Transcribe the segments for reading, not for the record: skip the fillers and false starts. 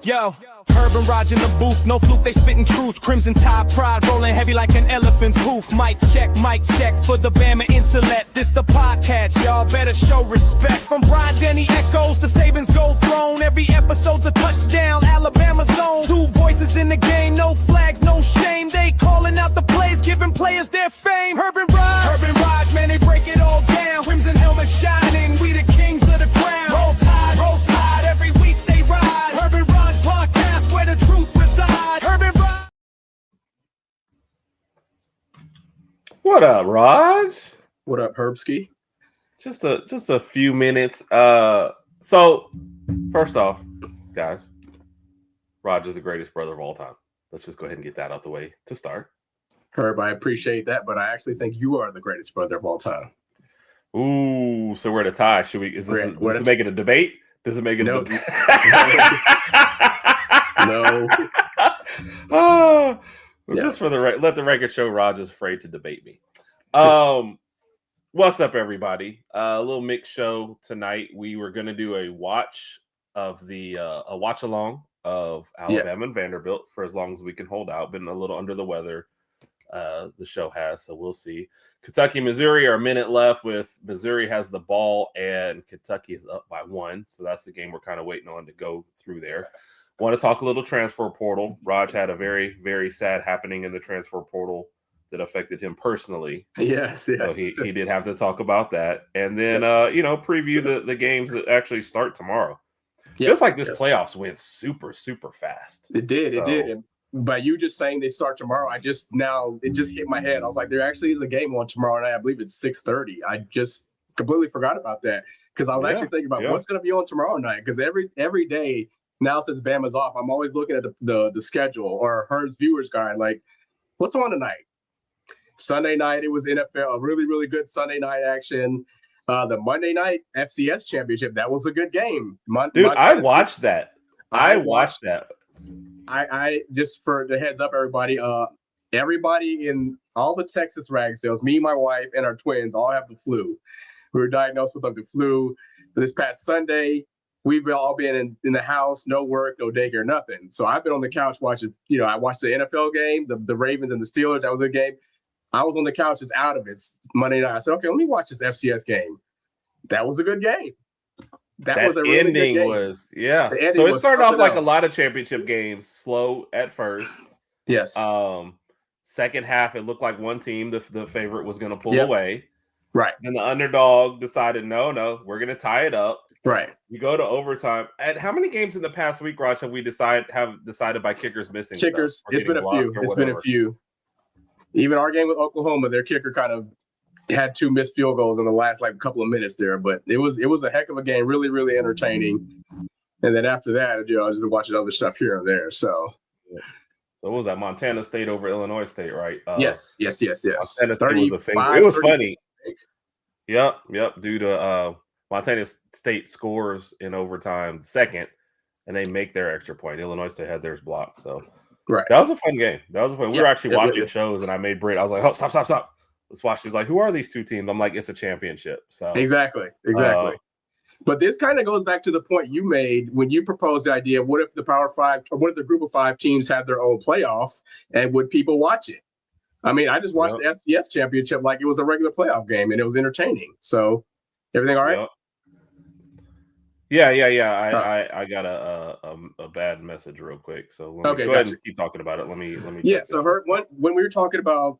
Yo, HerbnRodg in the booth, no fluke, they spitting truth. Crimson Tide pride, rolling heavy like an elephant's hoof. Mic check for the Bama intellect. This the podcast, y'all better show respect. From Brian Denny echoes to Saban's gold throne. Every episode's a touchdown, Alabama zone. Two voices in the game, no flags, no shame. They calling out the plays, giving players their fame. HerbnRodg, man, they break it all down. Crimson helmet shining, we the kings of the ground. Roll Tide, every week they ride. HerbnRodg Podcast, where the truth resides. HerbnRodg. What up, Rodg? What up, Herbski? Just a few minutes. So first off, guys, Rodg is the greatest brother of all time. Let's just go ahead and get that out the way to start. Herb, I appreciate that, but I actually think you are the greatest brother of all time. Ooh, so we're at a tie. Should we? Does it make it a debate? Does it make it no. a debate? No. Just for the let the record show, Rodg is afraid to debate me. What's up, everybody? A little mixed show tonight. We were going to do a watch of a watch along of Alabama and Vanderbilt for as long as we can hold out. Been a little under the weather. The show has, so we'll see. Kentucky, Missouri are a minute left with Missouri has the ball and Kentucky is up by 1. So that's the game we're kind of waiting on to go through there. Want to talk a little transfer portal. Rodg had a very, very sad happening in the transfer portal that affected him personally. Yes. So he did have to talk about that. And then, preview the games that actually start tomorrow. Feels like this playoffs went super, super fast. It did. And by you just saying they start tomorrow, it just hit my head. I was like, there actually is a game on tomorrow night. I believe it's 6:30. I just completely forgot about that because I was actually thinking about what's going to be on tomorrow night. Because every day now since Bama's off, I'm always looking at the schedule or Herb's viewers guide. Like, what's on tonight? Sunday night, it was NFL, a really, really good Sunday night action. The Monday night FCS championship, that was a good game. I watched that. I watched that. I just for the heads up, everybody in all the Texas rag sales, me, my wife, and our twins all have the flu. We were diagnosed with the flu this past Sunday. We've all been in the house, no work, no daycare, nothing. So I've been on the couch watching, I watched the NFL game, the Ravens and the Steelers. That was a game. I was on the couch just out of it Monday night. I said, okay, let me watch this FCS game. That was a good game. That was a really ending good game. So it started off like a lot of championship games, slow at first. Yes. Second half, it looked like one team, the favorite, was going to pull away. Right. And the underdog decided, no, we're going to tie it up. Right. You go to overtime. At how many games in the past week, Rodg, have we decided by kickers missing? Kickers. It's been a few. Even our game with Oklahoma, their kicker kind of had 2 missed field goals in the last couple of minutes there, but it was a heck of a game, really, really entertaining. And then after that, I just been watching other stuff here and there. So what was that? Montana State over Illinois State, right? Yes. Montana State was a favorite. It was funny. Yep. Due to Montana State scores in overtime second, and they make their extra point. Illinois State had theirs blocked. So that was a fun game. We were actually watching shows, and I made Britt. I was like, "Oh, stop! Let's watch." She was like, "Who are these two teams?" I'm like, "It's a championship." So exactly. But this kind of goes back to the point you made when you proposed the idea: what if the Power Five, or what if the Group of 5 teams had their own playoff, and would people watch it? I mean, I just watched the FCS championship like it was a regular playoff game, and it was entertaining. So, everything all right? Yeah. I got a bad message real quick. So go ahead and keep talking about it. Let me. Yeah. So when we were talking about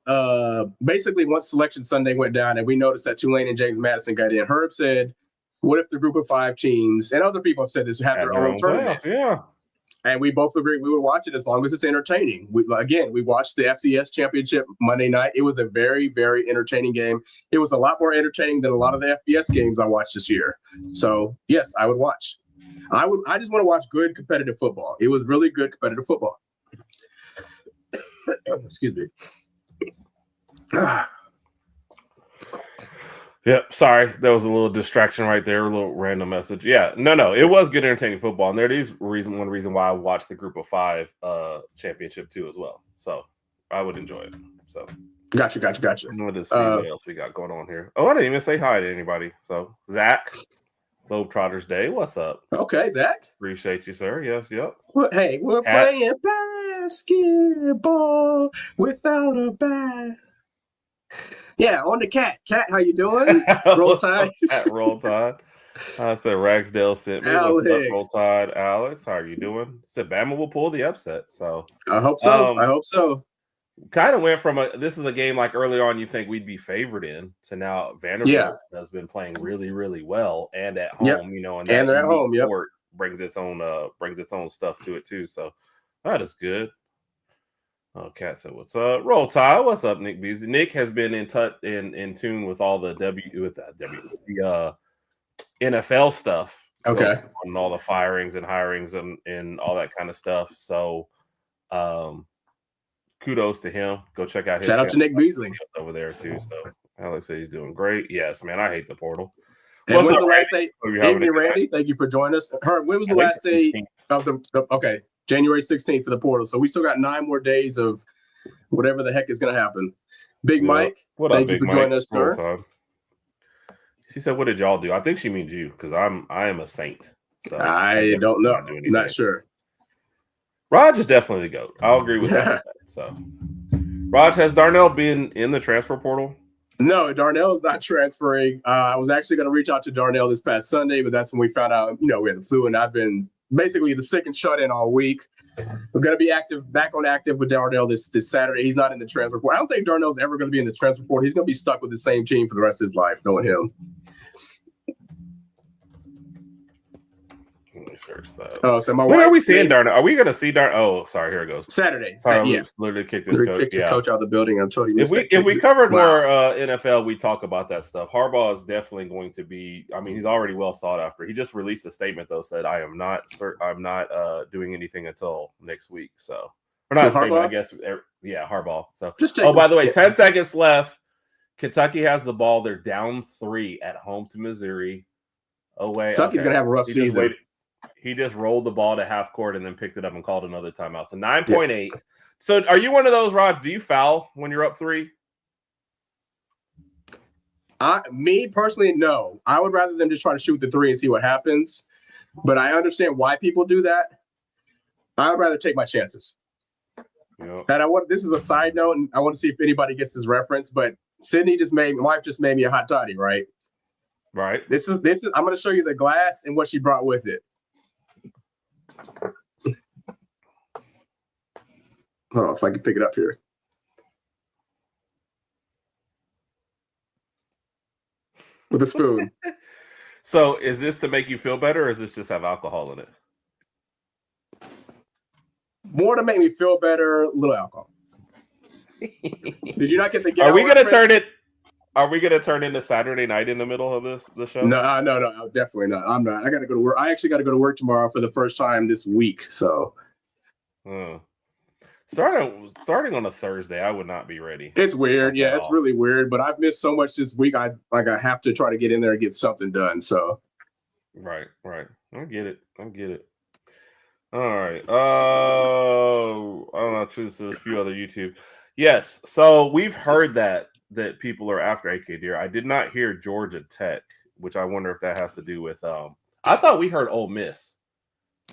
basically once Selection Sunday went down and we noticed that Tulane and James Madison got in, Herb said, "What if the Group of 5 teams," and other people have said this, have their own tournament? Yeah. And we both agreed we would watch it as long as it's entertaining. We watched the FCS championship Monday night. It was a very, very entertaining game. It was a lot more entertaining than a lot of the FBS games I watched this year. So, yes, I would watch. I just want to watch good competitive football. It was really good competitive football. Excuse me. Yep, sorry. That was a little distraction right there, a little random message. Yeah, no, it was good entertaining football. And there is one reason why I watched the Group of 5 championship too as well. So I would enjoy it. So Gotcha. Let me just see what else we got going on here. Oh, I didn't even say hi to anybody. So Zach, Globetrotters Day. What's up? Okay, Zach. Appreciate you, sir. Yes, yep. Well, hey, we're playing basketball without a bat. Yeah, on the cat. Cat, how you doing? Roll Tide. Roll Tide. I said Ragsdale sent me. Alex. What's up, Roll Tide? Alex, how are you doing? Said Bama will pull the upset. So I hope so. I hope so. Kind of went from this is a game like early on you think we'd be favored in to now Vanderbilt has been playing really, really well and at home, you know, and they're at home. Brings its own stuff to it too. So that is good. Oh, Cat said, "What's up, Roll Tide? What's up, Nick Beasley? Nick has been in tune with all the NFL stuff. Okay, and all the firings and hirings and all that kind of stuff. So, kudos to him. Go check out his shout out to Nick Beasley over there too. So Alex said he's doing great. Yes, man. I hate the portal. When's the last day? Amy, Randy, thank you for joining us. When was the last day of the January 16th for the portal. So we still got 9 more days of whatever the heck is going to happen. Big Mike, thank you for joining us, sir. She said, "What did y'all do?" I think she means you because I am a saint. So I don't know. Not sure. Rodg is definitely the GOAT. I'll agree with that. So, Rodg, has Darnell been in the transfer portal? No, Darnell is not transferring. I was actually going to reach out to Darnell this past Sunday, but that's when we found out, we had the flu, and I've been basically the sick and shut in all week. We're going to be back on active with Darnell this Saturday. He's not in the transfer portal. I don't think Darnell's ever going to be in the transfer portal. He's going to be stuck with the same team for the rest of his life, knowing him. Let me search that. Oh, so when are we seeing Darnell? Are we going to see Darnell? Oh, sorry. Here it goes. Saturday. Literally kicked his coach out of the building. I'm totally if we covered more NFL, we talk about that stuff. Harbaugh is definitely going to be. I mean, he's already well sought after. He just released a statement though, said I am not doing anything until next week. So, or not a statement, I guess. Yeah, Harbaugh. So, by the way, 10 seconds left. Kentucky has the ball. They're down 3 at home to Missouri. Away. Kentucky's gonna have a rough season. He just rolled the ball to half court and then picked it up and called another timeout. So 9.8. So are you one of those, Rodg? Do you foul when you're up 3? Me personally, no. I would rather them just try to shoot the 3 and see what happens. But I understand why people do that. I would rather take my chances. Yep. And this is a side note, and I want to see if anybody gets this reference. But my wife just made me a hot toddy, right? Right. This is. I'm going to show you the glass and what she brought with it. Hold on, if I can pick it up here. With a spoon. So is this to make you feel better, or is this just have alcohol in it? More to make me feel better, a little alcohol. Did you not get the Are we going to turn it? Are we going to turn into Saturday night in the middle of the show? No, definitely not. I'm not. I got to go to work. I actually got to go to work tomorrow for the first time this week. So, starting on a Thursday, I would not be ready. It's weird. Yeah, it's really weird. But I've missed so much this week. I have to try to get in there and get something done. So, right. I get it. All right. I don't know. There's a few other YouTube. Yes. So we've heard that people are after AK Deer. I did not hear Georgia Tech, which I wonder if that has to do with. I thought we heard Ole Miss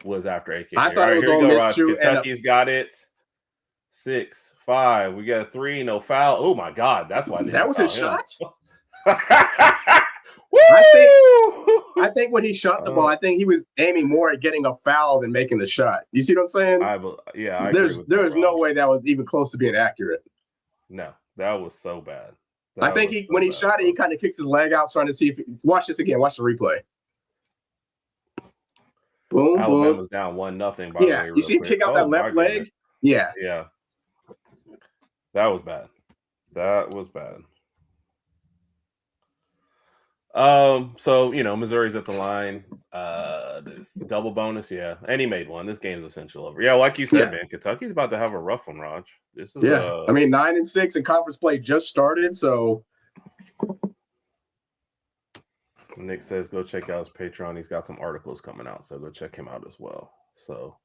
was after AK Deer. I thought it was Ole Miss too. Kentucky's got it. 6-5. We got 3. No foul. Oh my God, that's why that was his shot. Woo! I think when he shot the ball, I think he was aiming more at getting a foul than making the shot. You see what I'm saying? There's no way that was even close to being accurate. No, that was so bad. I think when he shot it, he kind of kicks his leg out, trying to see if. Watch this again. Watch the replay. Boom, Alabama's down 1-0. By the way, you see him kick out that left leg. Yeah. That was bad. So Missouri's at the line. This double bonus, and he made one. This game's essential over. Yeah, like you said, man, Kentucky's about to have a rough one, Rodg. This is 9-6 and conference play just started. So Nick says go check out his Patreon. He's got some articles coming out, so go check him out as well. So,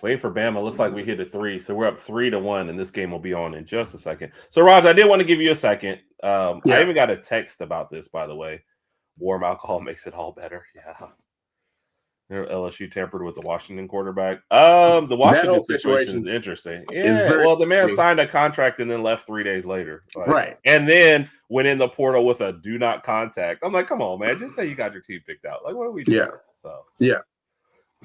Waiting for Bama. Looks like we hit a 3, so we're up 3-1, and this game will be on in just a second. So, Rodg, I did want to give you a second. I even got a text about this, by the way. Warm alcohol makes it all better. Yeah. LSU tampered with the Washington quarterback. The Washington situation is interesting. Yeah. Well, the man signed a contract and then left 3 days later. Right. And then went in the portal with a do not contact. I'm like, come on, man. Just say you got your team picked out. Like, what are we doing? Yeah. So, yeah.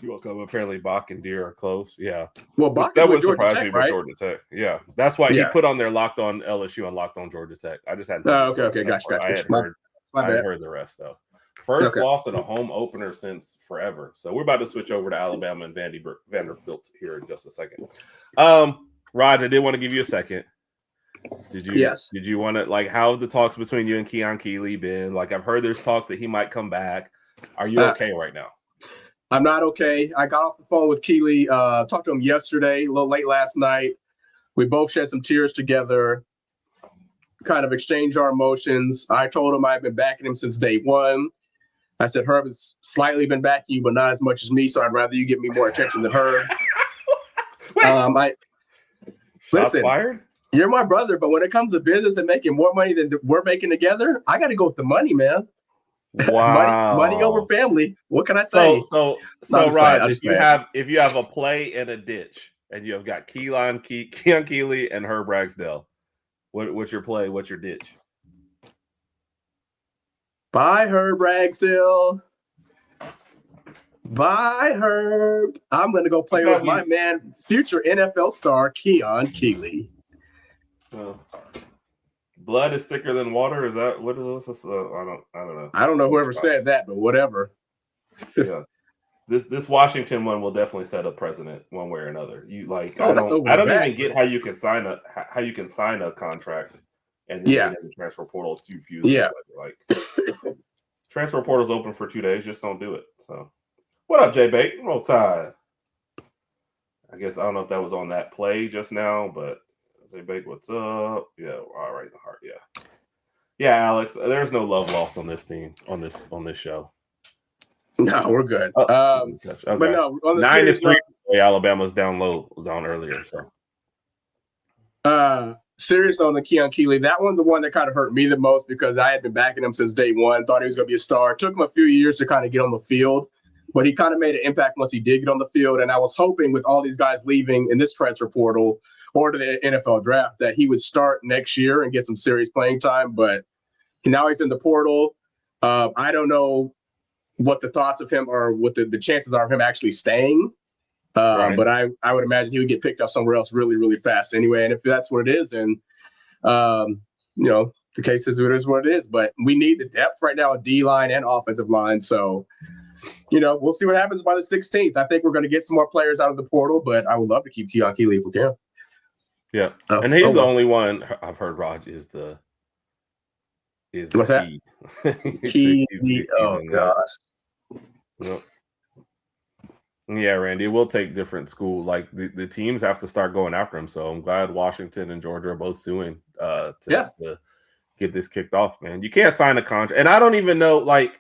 You woke up. Apparently, Bach and Deere are close. Yeah. Well, Bach that would surprise me with Georgia Tech. Yeah. That's why he put on their Locked On LSU and Locked On Georgia Tech. I just hadn't. Okay. Gotcha. I had heard the rest, though. First loss in a home opener since forever. So we're about to switch over to Alabama and Vanderbilt here in just a second. Rodg, I did want to give you a second. Did you want to, like, how have the talks between you and Keon Keeley been? Like, I've heard there's talks that he might come back. Are you okay right now? I'm not okay. I got off the phone with Keeley, talked to him yesterday, a little late last night. We both shed some tears together, kind of exchanged our emotions. I told him I've been backing him since day one. I said, Herb has slightly been backing you, but not as much as me, so I'd rather you give me more attention than Herb. Listen, fired? You're my brother, but when it comes to business and making more money than we're making together, I got to go with the money, man. Wow. money over family. What can I say? So Rodg, if you have a play and a ditch, and you have got Keon Keeley and Herb Ragsdale, what's your play? What's your ditch? Bye, Herb Ragsdale. Bye, Herb. I'm going to go play with my man, future NFL star Keon Keeley. Blood is thicker than water. Is that what is this? I don't know. I don't know whoever said that, but whatever. Yeah, this Washington one will definitely set a precedent one way or another. You like, I don't even get how you can sign a contract and then get in the transfer portal too few. Yeah, like transfer portal's open for 2 days. Just don't do it. So, what up, J Bake? Roll Tide. I guess I don't know if that was on that play just now, but. J Bake, what's up? Yeah, all right, the heart. Yeah, Alex. There's no love lost on this team on this show. No, we're good. Okay. But no, on the 9-3. Alabama's down earlier. So, serious on the Keon Keeley. That one's the one that kind of hurt me the most because I had been backing him since day one. Thought he was going to be a star. It took him a few years to kind of get on the field, but he kind of made an impact once he did get on the field. And I was hoping with all these guys leaving in this transfer portal or to the NFL draft that he would start next year and get some serious playing time. But now he's in the portal. I don't know what the thoughts of him are, what the chances are of him actually staying. But I would imagine he would get picked up somewhere else really, really fast anyway. And if that's what it is, then, the case is what it is. But we need the depth right now, D-line and offensive line. So, we'll see what happens by the 16th. I think we're going to get some more players out of the portal, but I would love to keep Keon Keeley if we can. Yeah, and he's the only one I've heard. Rodg is what's that? Key. Oh gosh. Yep. Yeah, Randy, it will take different school. Like the teams have to start going after him. So I'm glad Washington and Georgia are both suing to get this kicked off. Man, you can't sign a contract, and I don't even know like.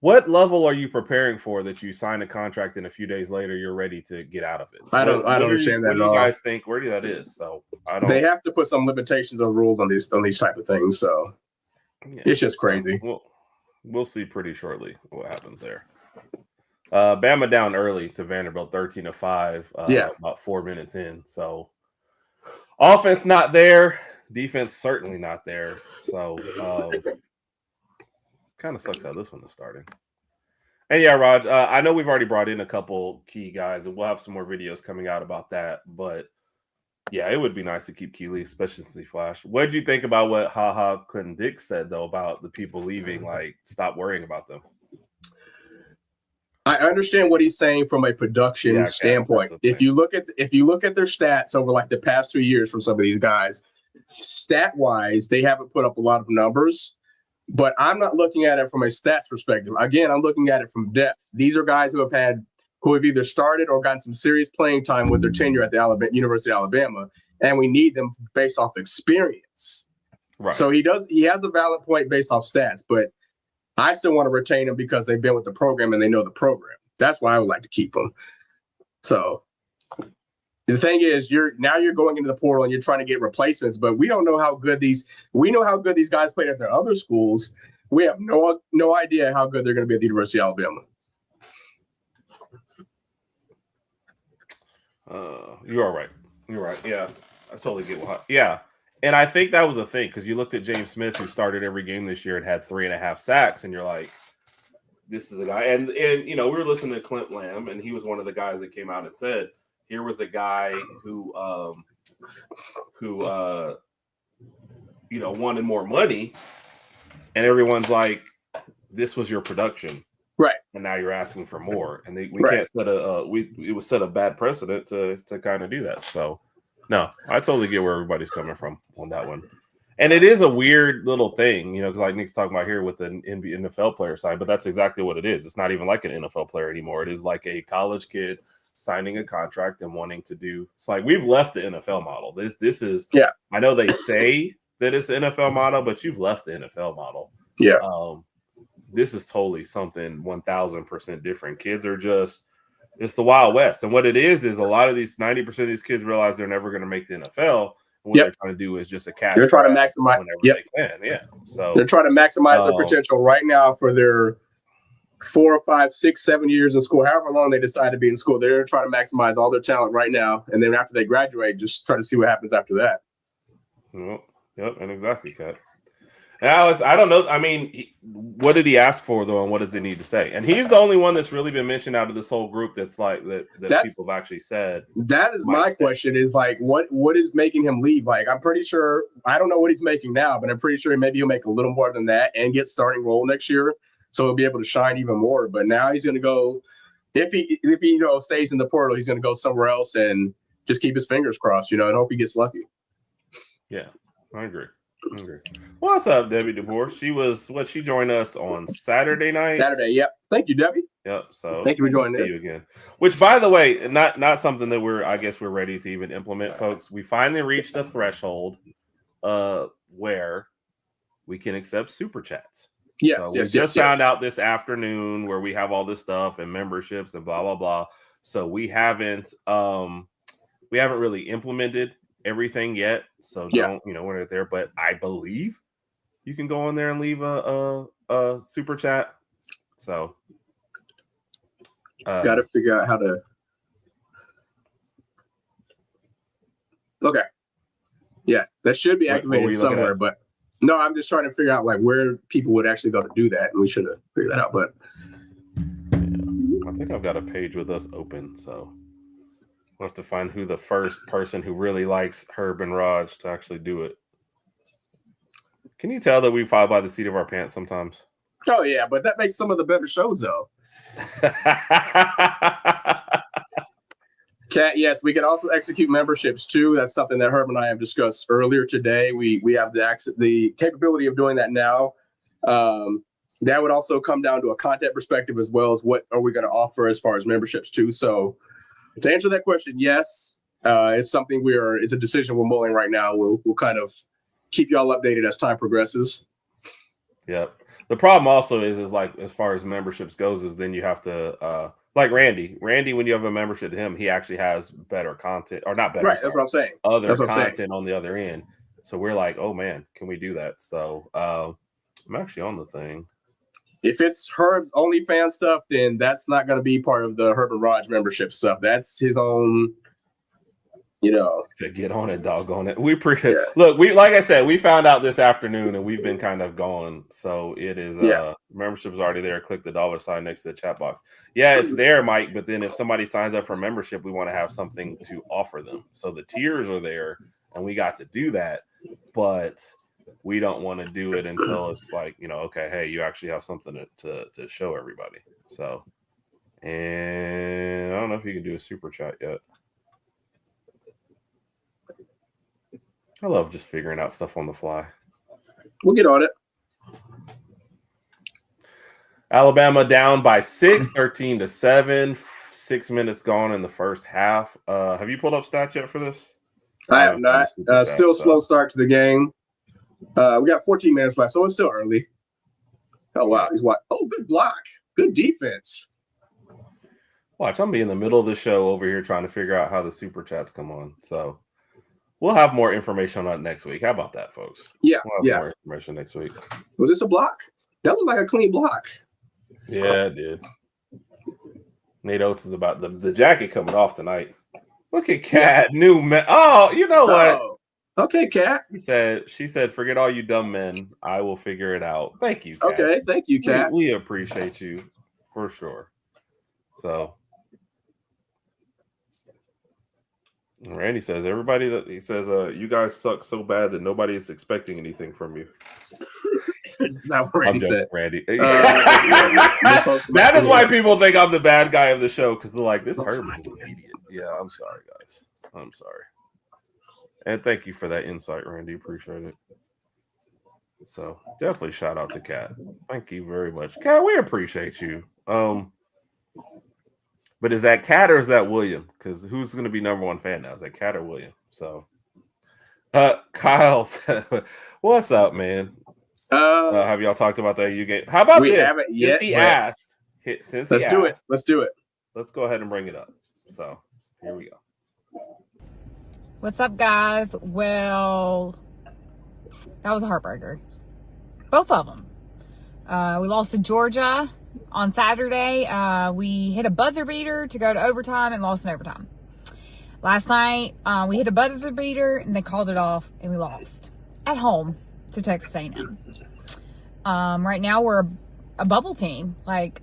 What level are you preparing for that you sign a contract and a few days later you're ready to get out of it? I don't understand that at all. What do you guys think? Where that is? So I don't. They have to put some limitations on rules on these type of things. So it's just crazy. We'll see pretty shortly what happens there. Bama down early to Vanderbilt, 13-5. About 4 minutes in. So offense not there, defense certainly not there. So. Kind of sucks how this one is starting. And yeah, Rodg, I know we've already brought in a couple key guys, and we'll have some more videos coming out about that. But yeah, it would be nice to keep Keeley, especially since he flashed. What did you think about what Clinton Dix said though about the people leaving? Like, stop worrying about them. I understand what he's saying from a production standpoint. If you look at their stats over like the past 2 years from some of these guys, stat wise, they haven't put up a lot of numbers. But I'm not looking at it from a stats perspective. Again, I'm looking at it from depth. These are guys who have either started or gotten some serious playing time with their tenure at the University of Alabama, and we need them based off experience. Right. So he has a valid point based off stats, but I still want to retain them because they've been with the program and they know the program. That's why I would like to keep them. So the thing is, you're going into the portal and you're trying to get replacements, but we don't know how good these guys played at their other schools. We have no idea how good they're going to be at the University of Alabama. You are right. You're right. Yeah, I totally get what. Yeah, and I think that was the thing because you looked at James Smith, who started every game this year and had 3.5 sacks, and you're like, this is a guy. And we were listening to Clint Lamb, and he was one of the guys that came out and said, here was a guy who wanted more money, and everyone's like, this was your production. Right. And now you're asking for more. And we right. can't set it was set a bad precedent to kind of do that. So no, I totally get where everybody's coming from on that one. And it is a weird little thing, because like Nick's talking about here with the NFL player side, but that's exactly what it is. It's not even like an NFL player anymore. It is like a college kid signing a contract and wanting to do. It's like we've left the NFL model. This is I know they say that it's the NFL model, but you've left the NFL model. Yeah. This is totally something 1,000% different. Kids are it's the Wild West. And what it is a lot of these 90% of these kids realize they're never going to make the NFL. What they're trying to do is just a cash. They're trying to maximize whenever they can. Yeah. So they're trying to maximize their potential right now for their 4 or 5, 6, 7 years in school, however long they decide to be in school. They're trying to maximize all their talent right now. And then after they graduate, just try to see what happens after that. Yep. And exactly, Kat. Alex, I don't know. I mean, what did he ask for, though, and what does he need to say? And he's the only one that's really been mentioned out of this whole group that's like that people have actually said. That is my question is like, what is making him leave? Like, I'm pretty sure, I don't know what he's making now, but I'm pretty sure maybe he'll make a little more than that and get starting role next year. So he'll be able to shine even more. But now he's going to go, if he stays in the portal, he's going to go somewhere else and just keep his fingers crossed, and hope he gets lucky. Yeah, I agree. What's up, Debbie DeBoer? She joined us on Saturday night. Yep. Thank you, Debbie. Yep. So thank you for joining you again. Which, by the way, not something that we're ready to even implement, folks. We finally reached a threshold where we can accept super chats. Yes. So we just found out this afternoon where we have all this stuff and memberships and blah blah blah. So we haven't really implemented everything yet, so we're not there, but I believe you can go on there and leave a super chat. So got to figure out how to. Okay, that should be activated somewhere, but no, I'm just trying to figure out like where people would actually go to do that, and we should have figured that out. But I think I've got a page with us open, so. We'll have to find who the first person who really likes HerbnRodg to actually do it. Can you tell that we fly by the seat of our pants sometimes? Oh, yeah, but that makes some of the better shows, though. Kat, yes, we can also execute memberships, too. That's something that Herb and I have discussed earlier today. We have the capability of doing that now. That would also come down to a content perspective as well as what are we going to offer as far as memberships, too. So to answer that question, yes, it's something it's a decision we're mulling right now. We'll kind of keep y'all updated as time progresses. Yeah. The problem also is like, as far as memberships goes, is then you have to, like Randy, when you have a membership to him, he actually has better content or not better. Right. That's what I'm saying. Other content on the other end. So we're like, oh man, can we do that? So I'm actually on the thing. If it's Herb's OnlyFans stuff, then that's not going to be part of the HerbnRodg membership stuff. That's his own, To get on it, doggone it. We appreciate Look, like I said, we found out this afternoon and we've been kind of going. So it is, membership is already there. Click the $sign next to the chat box. Yeah, it's there, Mike. But then if somebody signs up for membership, we want to have something to offer them. So the tiers are there and we got to do that. But we don't want to do it until it's like, okay, hey, you actually have something to show everybody. So, and I don't know if you can do a super chat yet. I love just figuring out stuff on the fly. We'll get on it. Alabama down by 6, 13-7. 6 minutes gone in the first half. Have you pulled up stats yet for this? I have not. Still slow start to the game. We got 14 minutes left, so it's still early. Oh, wow. He's what? Oh, good block. Good defense. Watch, I'm be in the middle of the show over here trying to figure out how the super chats come on. So we'll have more information on it next week. How about that, folks? Yeah, We'll have more information next week. Was this a block? That looked like a clean block. Yeah, it did. Nate Oates is about the jacket coming off tonight. Look at Kat, new man. Oh, you know what? Oh, okay, Kat. She said, forget all you dumb men. I will figure it out. Thank you, Kat. Okay, thank you, Kat. We appreciate you for sure. So Randy says, you guys suck so bad that nobody is expecting anything from you. It's not what Randy said. Randy. That is why people think I'm the bad guy of the show, because they're like, this Herb's an idiot. Yeah, I'm sorry, guys. I'm sorry. And thank you for that insight, Randy. Appreciate it. So definitely shout out to Kat. Thank you very much. Kat, we appreciate you. But is that Kat or is that William? Because who's going to be number one fan now? Is that Kat or William? So Kyle said, what's up, man? Have y'all talked about that U game? How about we this? Haven't yet, Let's do it. Let's do it. Let's go ahead and bring it up. So here we go. What's up, guys? Well, that was a heartbreaker. Both of them. We lost to Georgia on Saturday. We hit a buzzer beater to go to overtime and lost in overtime. Last night, we hit a buzzer beater and they called it off and we lost at home to Texas A&M. Right now, we're a bubble team. Like,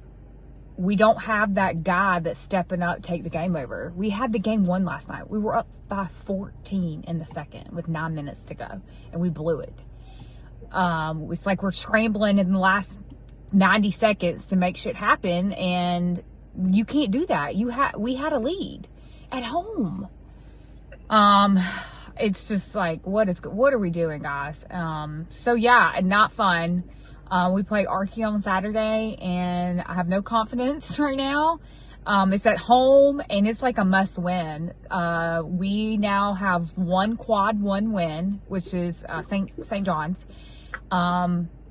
we don't have that guy that's stepping up to take the game over. We had the game won last night. We were up by 14 in the second with 9 minutes to go, and we blew it. It's like we're scrambling in the last 90 seconds to make shit happen, and you can't do that. We had a lead at home. It's just like, what are we doing, guys? So yeah, not fun. We play Archie on Saturday, and I have no confidence right now. It's at home, and it's like a must win. We now have one quad one win, which is St. John's.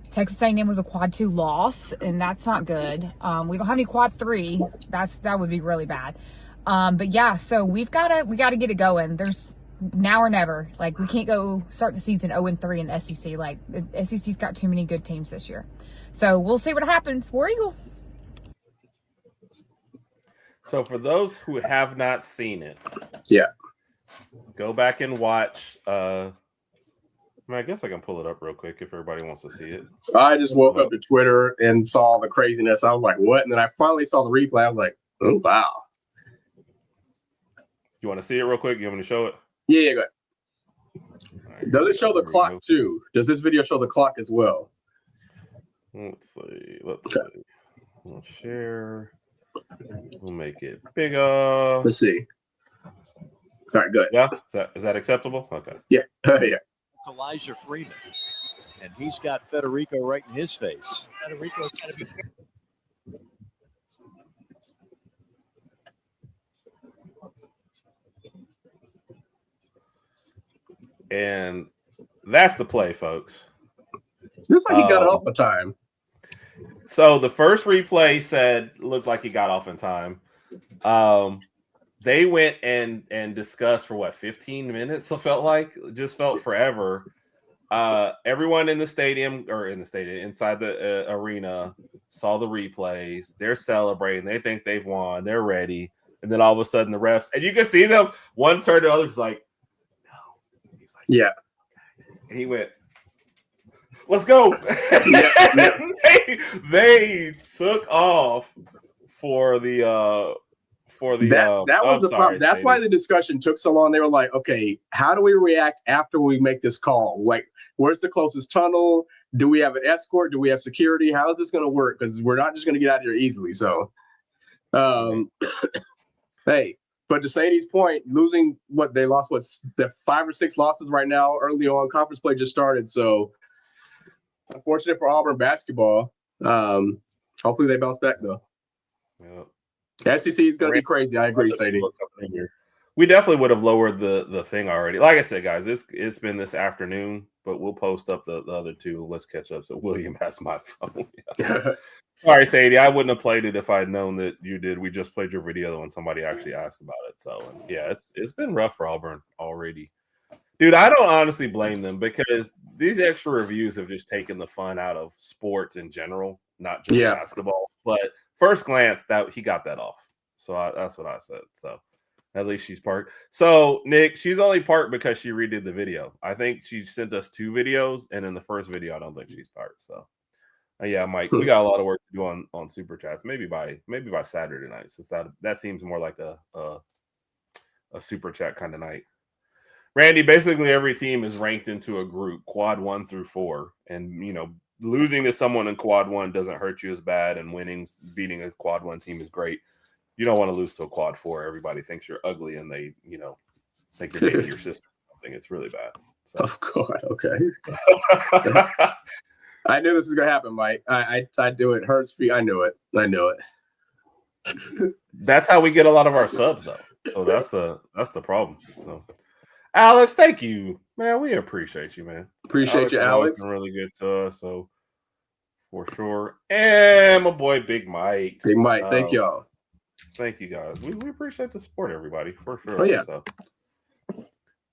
Texas A&M was a quad 2 loss, and that's not good. We don't have any quad 3. That would be really bad. But yeah, so we gotta get it going. There's now or never. Like, we can't go start the season 0-3 in the SEC. Like, the SEC's got too many good teams this year. So we'll see what happens. War Eagle. So for those who have not seen it, go back and watch. I guess I can pull it up real quick if everybody wants to see it. I just woke up to Twitter and saw the craziness. I was like, what? And then I finally saw the replay. I was like, oh, wow. You want to see it real quick? You want me to show it? Yeah, go ahead. Right, does it show the clock too? Does this video show the clock as well? Let's see. We'll share. We'll make it bigger. Let's see. All right, good. Yeah, is that acceptable? Okay. Yeah, yeah. Elijah Freeman, and he's got Federico right in his face. Federico's got to be. And that's the play, folks. Looks like he got off in time. So the first replay looked like he got off in time. They went and discussed for 15 minutes. It just felt forever. Everyone in the stadium inside the arena saw the replays. They're celebrating. They think they've won. They're ready. And then all of a sudden the refs, and you can see them, one turned to the other, was like, no. He's like, yeah. And he went, let's go. They took off for the that was the problem. That's why the discussion took so long. They were like, okay, how do we react after we make this call? Like, where's the closest tunnel? Do we have an escort? Do we have security? How is this going to work? Because we're not just going to get out of here easily. So, hey, but to Sadie's point, losing they lost the 5 or 6 losses right now early on. Conference play just started. So, unfortunate for Auburn basketball. Hopefully they bounce back though. Yep. The SEC is going to be crazy. I agree, Sadie. We definitely would have lowered the thing already. Like I said, guys, it's been this afternoon, but we'll post up the other two. Let's catch up. So William has my phone. Sorry, Sadie. I wouldn't have played it if I had known that you did. We just played your video when somebody actually asked about it. So yeah, it's been rough for Auburn already. Dude, I don't honestly blame them because these extra reviews have just taken the fun out of sports in general, not just basketball. But first glance, that he got that off. So that's what I said. So at least she's parked. So Nick, she's only parked because she redid the video. I think she sent us 2 videos, and in the first video, I don't think she's parked. So yeah, Mike, we got a lot of work to do on super chats. Maybe by Saturday night, since that seems more like a super chat kind of night. Randy, basically every team is ranked into a group, quad 1 through 4. And, losing to someone in quad 1 doesn't hurt you as bad, and beating a quad 1 team is great. You don't want to lose to a quad 4. Everybody thinks you're ugly, and they, think you're dating your sister or something. It's really bad. So. Oh, God. Okay. I knew this was going to happen, Mike. I do it. Hurts feet. I knew it. That's how we get a lot of our subs, though. So that's the problem. So. Alex, thank you, man. We appreciate you, man. Appreciate you, Alex. Been really good to us, so for sure. And my boy, Big Mike. Big Mike, thank y'all. Thank you, guys. We appreciate the support, everybody, for sure. Oh yeah. So.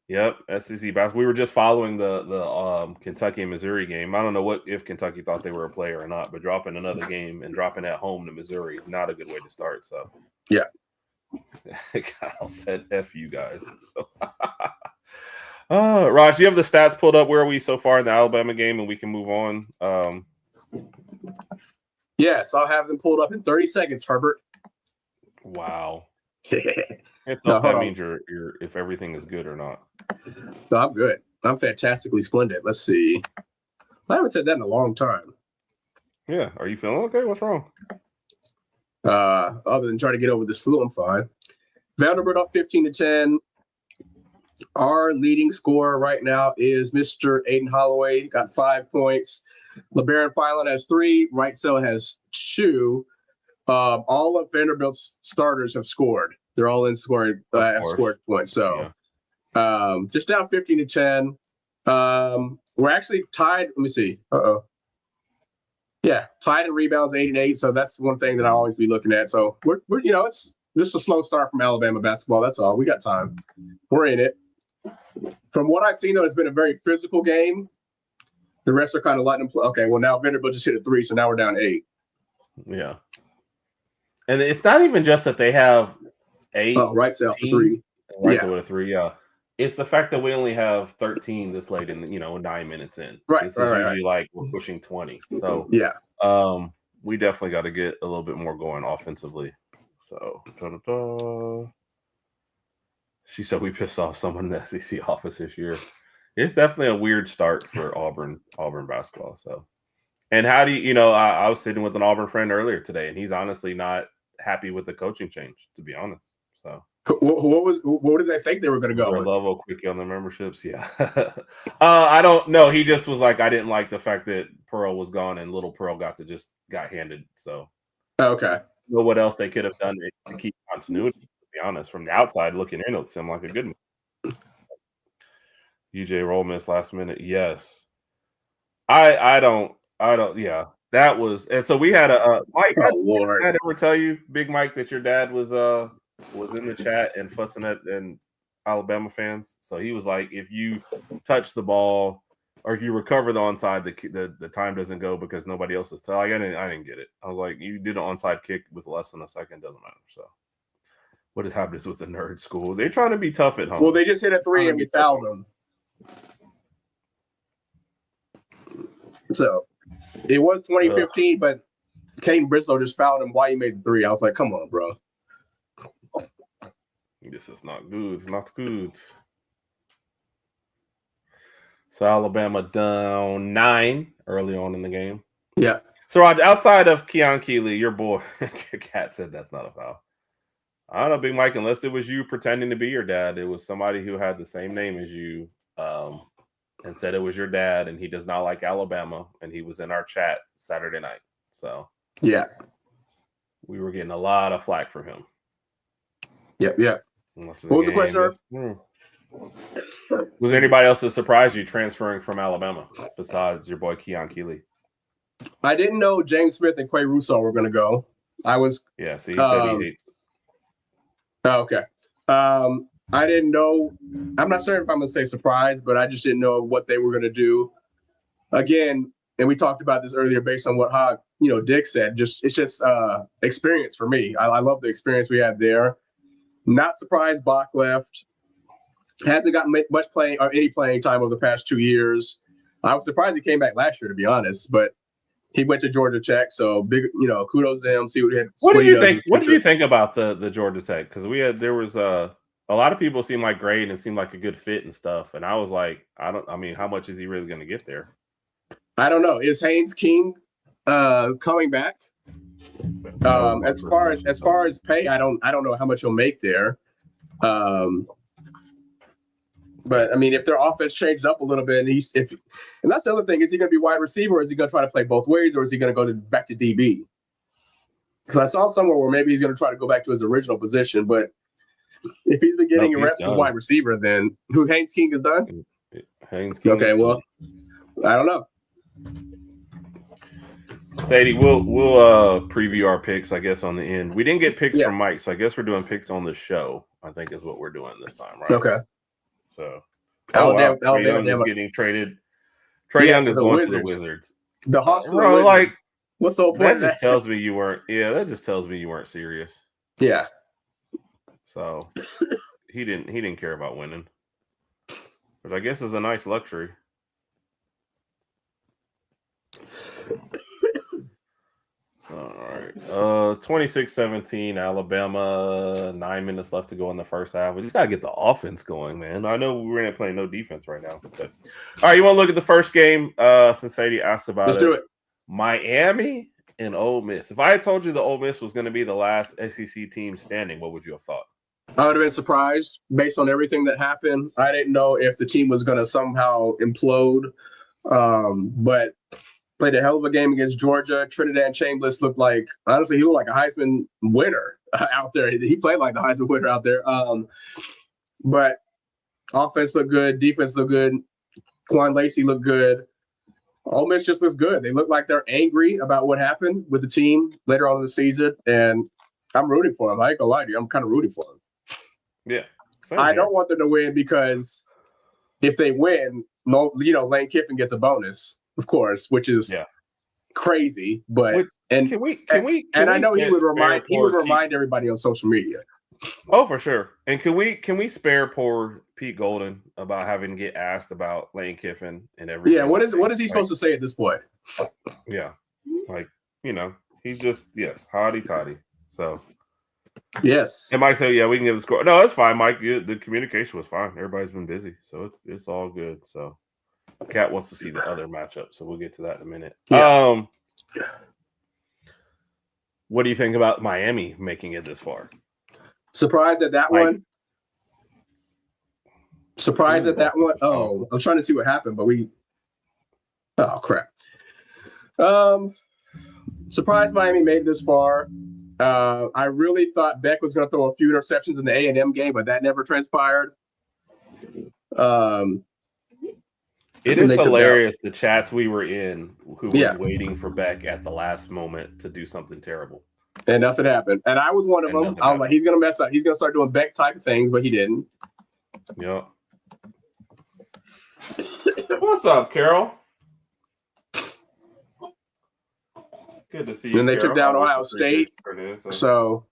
Yep, SEC basketball. We were just following the Kentucky and Missouri game. I don't know if Kentucky thought they were a player or not, but dropping another game and dropping at home to Missouri, not a good way to start. So yeah. Kyle said, "F you guys." So. Raj, do you have the stats pulled up? Where are we so far in the Alabama game, and we can move on? Yes, I'll have them pulled up in 30 seconds, Herbert. Wow. That means you're if everything is good or not. No, I'm good. I'm fantastically splendid. Let's see. I haven't said that in a long time. Yeah. Are you feeling okay? What's wrong? Other than trying to get over this flu, I'm fine. Vanderbilt up 15-10. Our leading scorer right now is Mr. Aiden Holloway, got 5 points. LeBaron Filan has 3. Wrightsell has 2. All of Vanderbilt's starters have scored. They're all in scored points. So just down 15-10. We're actually tied. Let me see. Yeah, tied in rebounds 8-8. So that's one thing that I always be looking at. So we're it's just a slow start from Alabama basketball. That's all. We got time. We're in it. From what I've seen, though, it's been a very physical game. The rest are kind of letting them play. Okay, well, now Vanderbilt just hit a 3, so now we're down 8. Yeah. And it's not even just that they have 8. Oh, Wrightsell for 3. Wrightsell with a 3, yeah. It's the fact that we only have 13 this late in 9 minutes in. Right. This is usually like we're pushing 20. So yeah. We definitely got to get a little bit more going offensively. So she said we pissed off someone in the SEC office this year. It's definitely a weird start for Auburn basketball. So, and how do you I was sitting with an Auburn friend earlier today, and he's honestly not happy with the coaching change, to be honest. So, what did they think they were going to go with? Level quickie on the memberships, yeah. I don't know. He just was like, I didn't like the fact that Pearl was gone and Little Pearl got handed. So, okay. Well, what else they could have done to keep continuity? To be honest, from the outside looking in, it seemed like a good move. UJ roll miss last minute. Yes. I don't. Yeah, that was. And so we had a Mike. Oh, Lord. Did I ever tell you, Big Mike, that your dad was in the chat and fussing at Alabama fans? So he was like, if you touch the ball or if you recover the onside, the time doesn't go because nobody else is telling. I didn't get it. I was like, you did an onside kick with less than a second, doesn't matter. So what has happened with the nerd school? They're trying to be tough at home. Well, they just hit a 3 and we fouled them. So it was 2015, but Caden Brislow just fouled him while he made the 3. I was like, come on, bro. This is not good. It's not good. So Alabama down 9 early on in the game. Yeah. So Rodg, outside of Keon Keeley, your boy Kat said that's not a foul. I don't know, Big Mike, unless it was you pretending to be your dad, it was somebody who had the same name as you and said it was your dad, and he does not like Alabama, and he was in our chat Saturday night. So yeah, we were getting a lot of flack from him. Yep. What was the question, sir? Was there anybody else that surprised you transferring from Alabama besides your boy Keon Keeley? I didn't know James Smith and Quay Russo were going to go. I was. Yeah, so he said he hates. Okay. I didn't know. I'm not sure if I'm going to say surprised, but I just didn't know what they were going to do. Again, and we talked about this earlier based on what Dick said. It's just experience for me. I love the experience we had there. Not surprised Bach left. Hasn't gotten much playing or any playing time over the past 2 years. I was surprised he came back last year, to be honest, but he went to Georgia Tech, so big, kudos to him. See what he had. What did you think? What did you think about the Georgia Tech? Because there was a lot of people seemed like great and seemed like a good fit and stuff, and I was like, how much is he really going to get there? I don't know. Is Haynes King coming back? As far as pay, I don't know how much he'll make there. But I mean, if their offense changes up a little bit, and that's the other thing, is he going to be wide receiver, or is he going to try to play both ways, or is he going to go back to DB? Because I saw somewhere where maybe he's going to try to go back to his original position. But if he's been getting reps as wide receiver, then who Haynes King is done? Haynes King. Okay, well, I don't know. Sadie, we'll preview our picks, I guess, on the end. We didn't get picks from Mike, so I guess we're doing picks on the show, I think is what we're doing this time, right? Okay. So, Alabama getting traded. Trae Young is going to the Wizards. The Hawks, like, what's the whole point? That just tells me you weren't. Yeah, that just tells me you weren't serious. Yeah. So he didn't care about winning, which I guess is a nice luxury. All right. 26-17, Alabama. 9 minutes left to go in the first half. We just got to get the offense going, man. I know we're not playing no defense right now. But. All right, you want to look at the first game? Since Sadie asked about Let's do it. Miami and Ole Miss. If I had told you the Ole Miss was going to be the last SEC team standing, what would you have thought? I would have been surprised based on everything that happened. I didn't know if the team was going to somehow implode, but played a hell of a game against Georgia. Trinidad Chambliss looked like a Heisman winner out there. He played like the Heisman winner out there. But offense looked good. Defense looked good. Quan Lacey looked good. Ole Miss just looks good. They look like they're angry about what happened with the team later on in the season. And I'm rooting for them. I ain't gonna lie to you. I'm kind of rooting for them. Yeah. I don't want them to win because if they win, Lane Kiffin gets a bonus. Of course, which is crazy, but and I know he would remind everybody on social media. Oh, for sure. And can we spare poor Pete Golden about having to get asked about Lane Kiffin and everything? Yeah, what is he supposed to say at this point? Yeah, he's just hotty toddy. So yes, and Mike said, we can give the score. No, that's fine, Mike. The communication was fine. Everybody's been busy, so it's all good. So. Kat wants to see the other matchup, so we'll get to that in a minute. Yeah. What do you think about Miami making it this far? Surprised at that one. Surprised at that one. Oh, I'm trying to see what happened, but oh crap. Surprised Miami made it this far. I really thought Beck was going to throw a few interceptions in the A&M game, but that never transpired. It is hilarious the chats we were in who was waiting for Beck at the last moment to do something terrible. And nothing happened. And I was one of them. I was like, he's going to mess up. He's going to start doing Beck type of things, but he didn't. Yeah. What's up, Carol? Good to see you. And they took down Ohio State. So,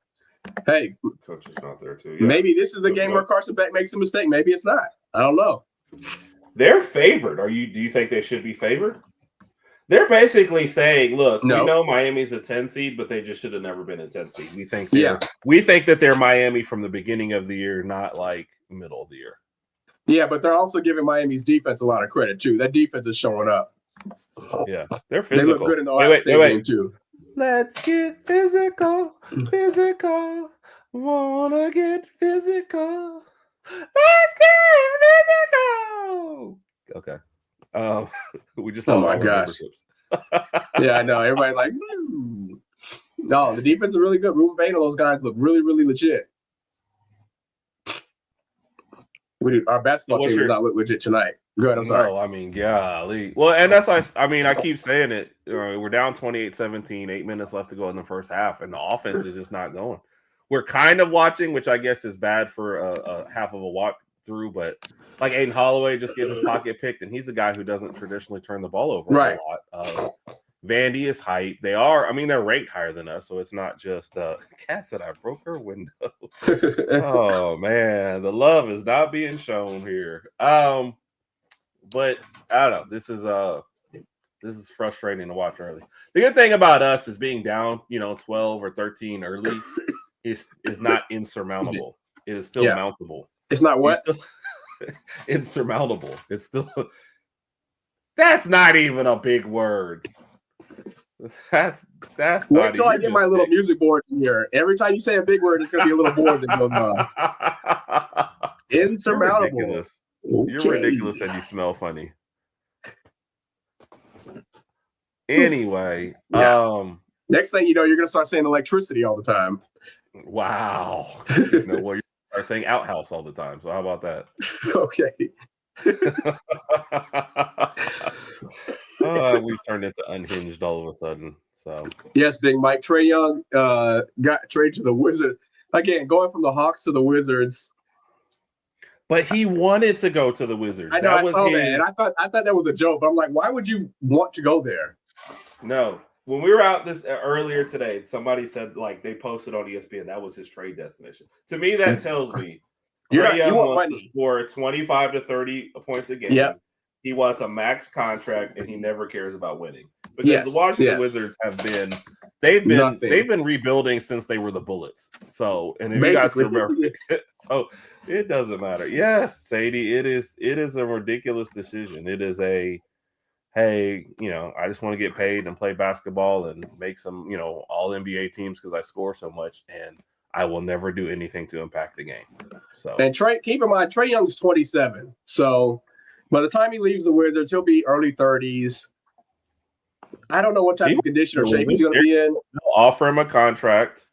hey. Coach is not there too. Maybe this is the game where Carson Beck makes a mistake. Maybe it's not. I don't know. They're favored. Do you think they should be favored? They're basically saying, look, we know Miami's a 10 seed, but they just should have never been a 10 seed. We think that they're Miami from the beginning of the year, not like middle of the year. Yeah, but they're also giving Miami's defense a lot of credit too. That defense is showing up. Yeah, they're physical. They look good in the Ohio State game too. Let's get physical. Wanna get physical. Let's get physical. Okay. We just lost. Oh my gosh. Yeah, I know. Everybody's like, no, the defense is really good. Ruben Bain and those guys look really, really legit. Our basketball team does not look legit tonight. Go ahead. I'm sorry. No, I mean, golly. Well, and that's why I mean, I keep saying it. We're down 28-17, 8 minutes left to go in the first half, and the offense is just not going. We're kind of watching, which I guess is bad for a half of a walk through, but like Aiden Holloway just gets his pocket picked, and he's a guy who doesn't traditionally turn the ball over a lot. Vandy is hype. They're ranked higher than us, so it's not just Kat said I broke her window. Oh man, the love is not being shown here. But I don't know. This is frustrating to watch early. The good thing about us is being down, 12 or 13 early is not insurmountable. It is still mountable. It's not what? Insurmountable. It's still. That's not even a big word. That's wait till I get my little music board in here. Every time you say a big word, it's gonna be a little board that goes on. Insurmountable. You're ridiculous. Okay. You're ridiculous and you smell funny. Anyway, next thing you know, you're gonna start saying electricity all the time. Wow. You start saying outhouse all the time. So how about that? Okay. We've turned into unhinged all of a sudden. So yes, Big Mike. Trae Young got traded to the Wizards. Again, going from the Hawks to the Wizards. But he wanted to go to the Wizards. I know, I saw that, and I thought that was a joke. But I'm like, why would you want to go there? No. When we were out this earlier today, somebody said like they posted on ESPN that was his trade destination. To me, that tells me Trae Young wants to score 25 to 30 points a game. Yep. He wants a max contract, and he never cares about winning. Because the Washington Wizards they've been rebuilding since they were the Bullets. So, and if you guys can remember, so it doesn't matter. Yes, Sadie, it is a ridiculous decision. It is hey, I just want to get paid and play basketball and make some, all NBA teams because I score so much, and I will never do anything to impact the game. So, and keep in mind, Trae Young's 27. So by the time he leaves the Wizards, he'll be early 30s. I don't know what type of condition or shape he's going to be in. They'll offer him a contract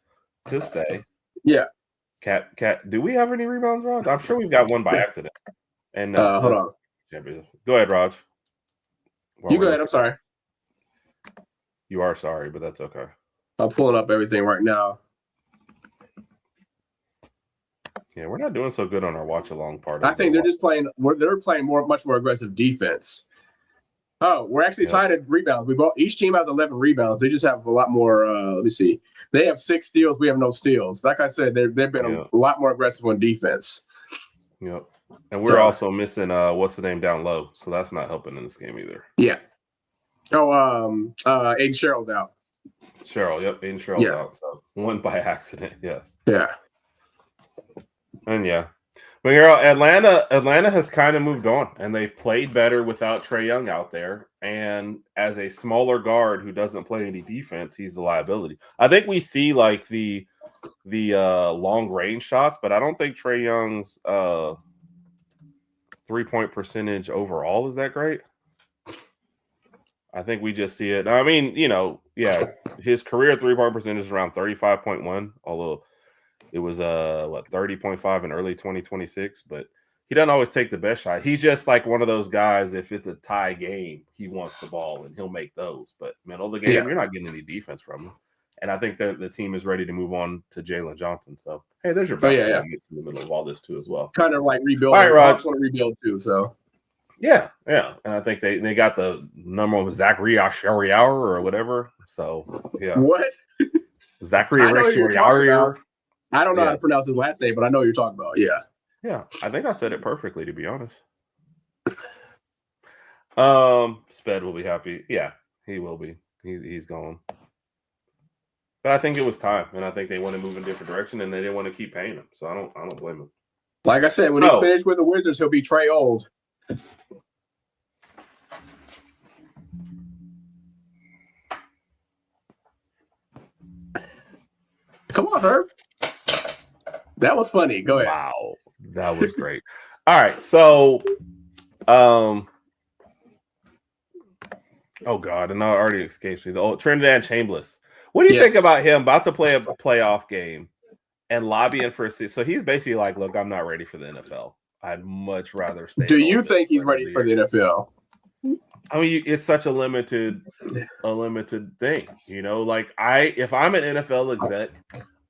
to stay. Yeah. Cat, do we have any rebounds, Rod? I'm sure we've got one by accident. And hold on. Go ahead, Rodg. You go ahead. I'm sorry. You are sorry, but that's okay. I'm pulling up everything right now. Yeah, we're not doing so good on our watch along part. I think they're just playing. They're playing much more aggressive defense. Oh, we're actually tied at rebounds. Each team has 11 rebounds. They just have a lot more. Let me see. They have 6 steals. We have no steals. Like I said, they've been a lot more aggressive on defense. Yep. And we're also missing what's the name down low, so that's not helping in this game either. Yeah. Oh, Aiden Sherrill's out. Aiden Sherrill's out. So one by accident. Yes. Yeah. And but Atlanta has kind of moved on, and they've played better without Trae Young out there. And as a smaller guard who doesn't play any defense, he's a liability. I think we see like the long range shots, but I don't think Trae Young's 3-point percentage overall is that great. I think we just see it. I mean, his career 3-point percentage is around 35.1, although it was 30.5 in early 2026, but he doesn't always take the best shot. He's just like one of those guys, if it's a tie game, he wants the ball and he'll make those. But middle of the game, you're not getting any defense from him. And I think that the team is ready to move on to Jalen Johnson. So, hey, there's your best in the middle of all this too as well. Kind of like rebuilding. All right, Rodg. I want to rebuild too, so. Yeah. And I think they got the number of Zachary Ashariar or whatever. So, yeah. What? Zachary Ashariar. I don't know how to pronounce his last name, but I know what you're talking about. Yeah. Yeah. I think I said it perfectly, to be honest. Sped will be happy. Yeah, he will be. He's gone. But I think it was time, and I think they want to move in a different direction, and they didn't want to keep paying him. So I don't blame him. Like I said, when he's finished with the Wizards, he'll be Trae old. Come on, Herb. That was funny. Go ahead. Wow, that was great. All right, so, oh God, and it already escapes me. The old Trinidad Chambliss. What do you think about him about to play a playoff game and lobbying for a seat? So he's basically like, look, I'm not ready for the NFL. I'd much rather stay. Do you think he's ready for the NFL? I mean, it's such a limited thing, you know. Like if I'm an NFL exec,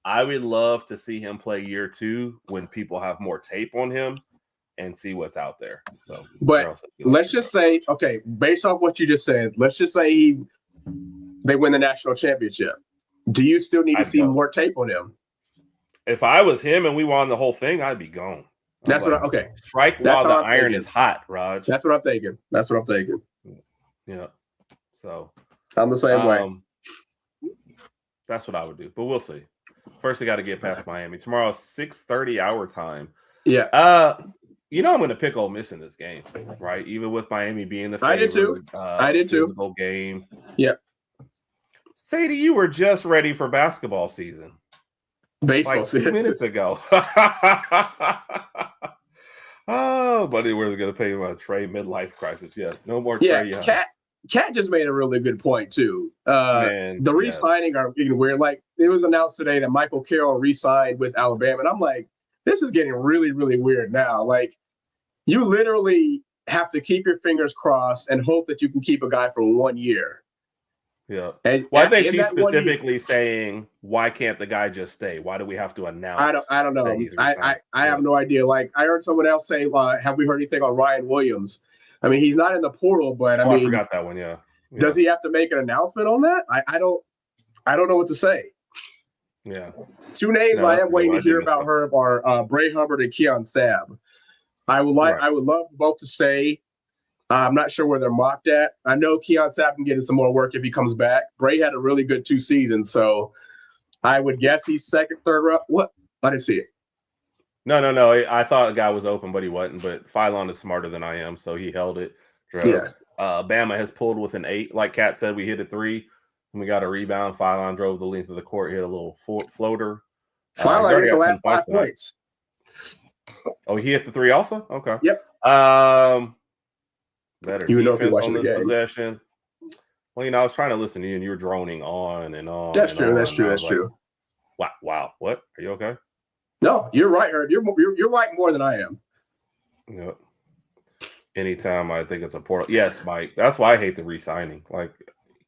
I would love to see him play year 2 when people have more tape on him and see what's out there. So, but let's just say, okay, based off what you just said, let's just say they win the national championship. Do you still need to see more tape on him? If I was him and we won the whole thing, I'd be gone. That's what. Okay, strike while the iron is hot, Rodg. That's what I'm thinking. Yeah. So I'm the same way. That's what I would do, but we'll see. First, we got to get past Miami. Tomorrow, 6:30 our time. Yeah. You know I'm going to pick Ole Miss in this game, right? Even with Miami being the favorite. I did too. Physical game. Yeah. Sadie, you were just ready for basketball season. Baseball season. 2 minutes ago. Oh, buddy, we're going to pay him a Trey midlife crisis. Yes, no more Trey Young. Cat just made a really good point too. The re-signing are getting weird. Like it was announced today that Michael Carroll re-signed with Alabama, and I'm like, this is getting really, really weird now. Like you literally have to keep your fingers crossed and hope that you can keep a guy for 1 year. Yeah. Well, I think she's specifically saying, why can't the guy just stay? Why do we have to announce? I don't know. I have no idea. Like I heard someone else say, have we heard anything on Ryan Williams? I mean, he's not in the portal, but I mean, I forgot that one. Yeah. Does he have to make an announcement on that? I don't know what to say. Yeah. 2 names I am waiting to hear about Herb are Bray Hubbard and Keon Sabb. I would love both to stay. I'm not sure where they're mocked at. I know Keon Sabb can get in some more work if he comes back. Bray had a really good 2 seasons, so I would guess he's second, third round. What? I didn't see it. No. I thought a guy was open, but he wasn't. But Phylon is smarter than I am, so he held it. Yeah. Bama has pulled with an 8. Like Kat said, we hit a 3, and we got a rebound. Phylon drove the length of the court, hit a little floater. Phylon hit the last 5 points. Oh, he hit the 3 also? Okay. Yep. Better you know if you're defense watching on the this game. possession. Well, I was trying to listen to you, and you were droning on and on. That's true. Wow. What? Are you okay? No, you're right, Herb. You're right more than I am. Yep. Anytime I think it's a portal. Yes, Mike. That's why I hate the re-signing. Like,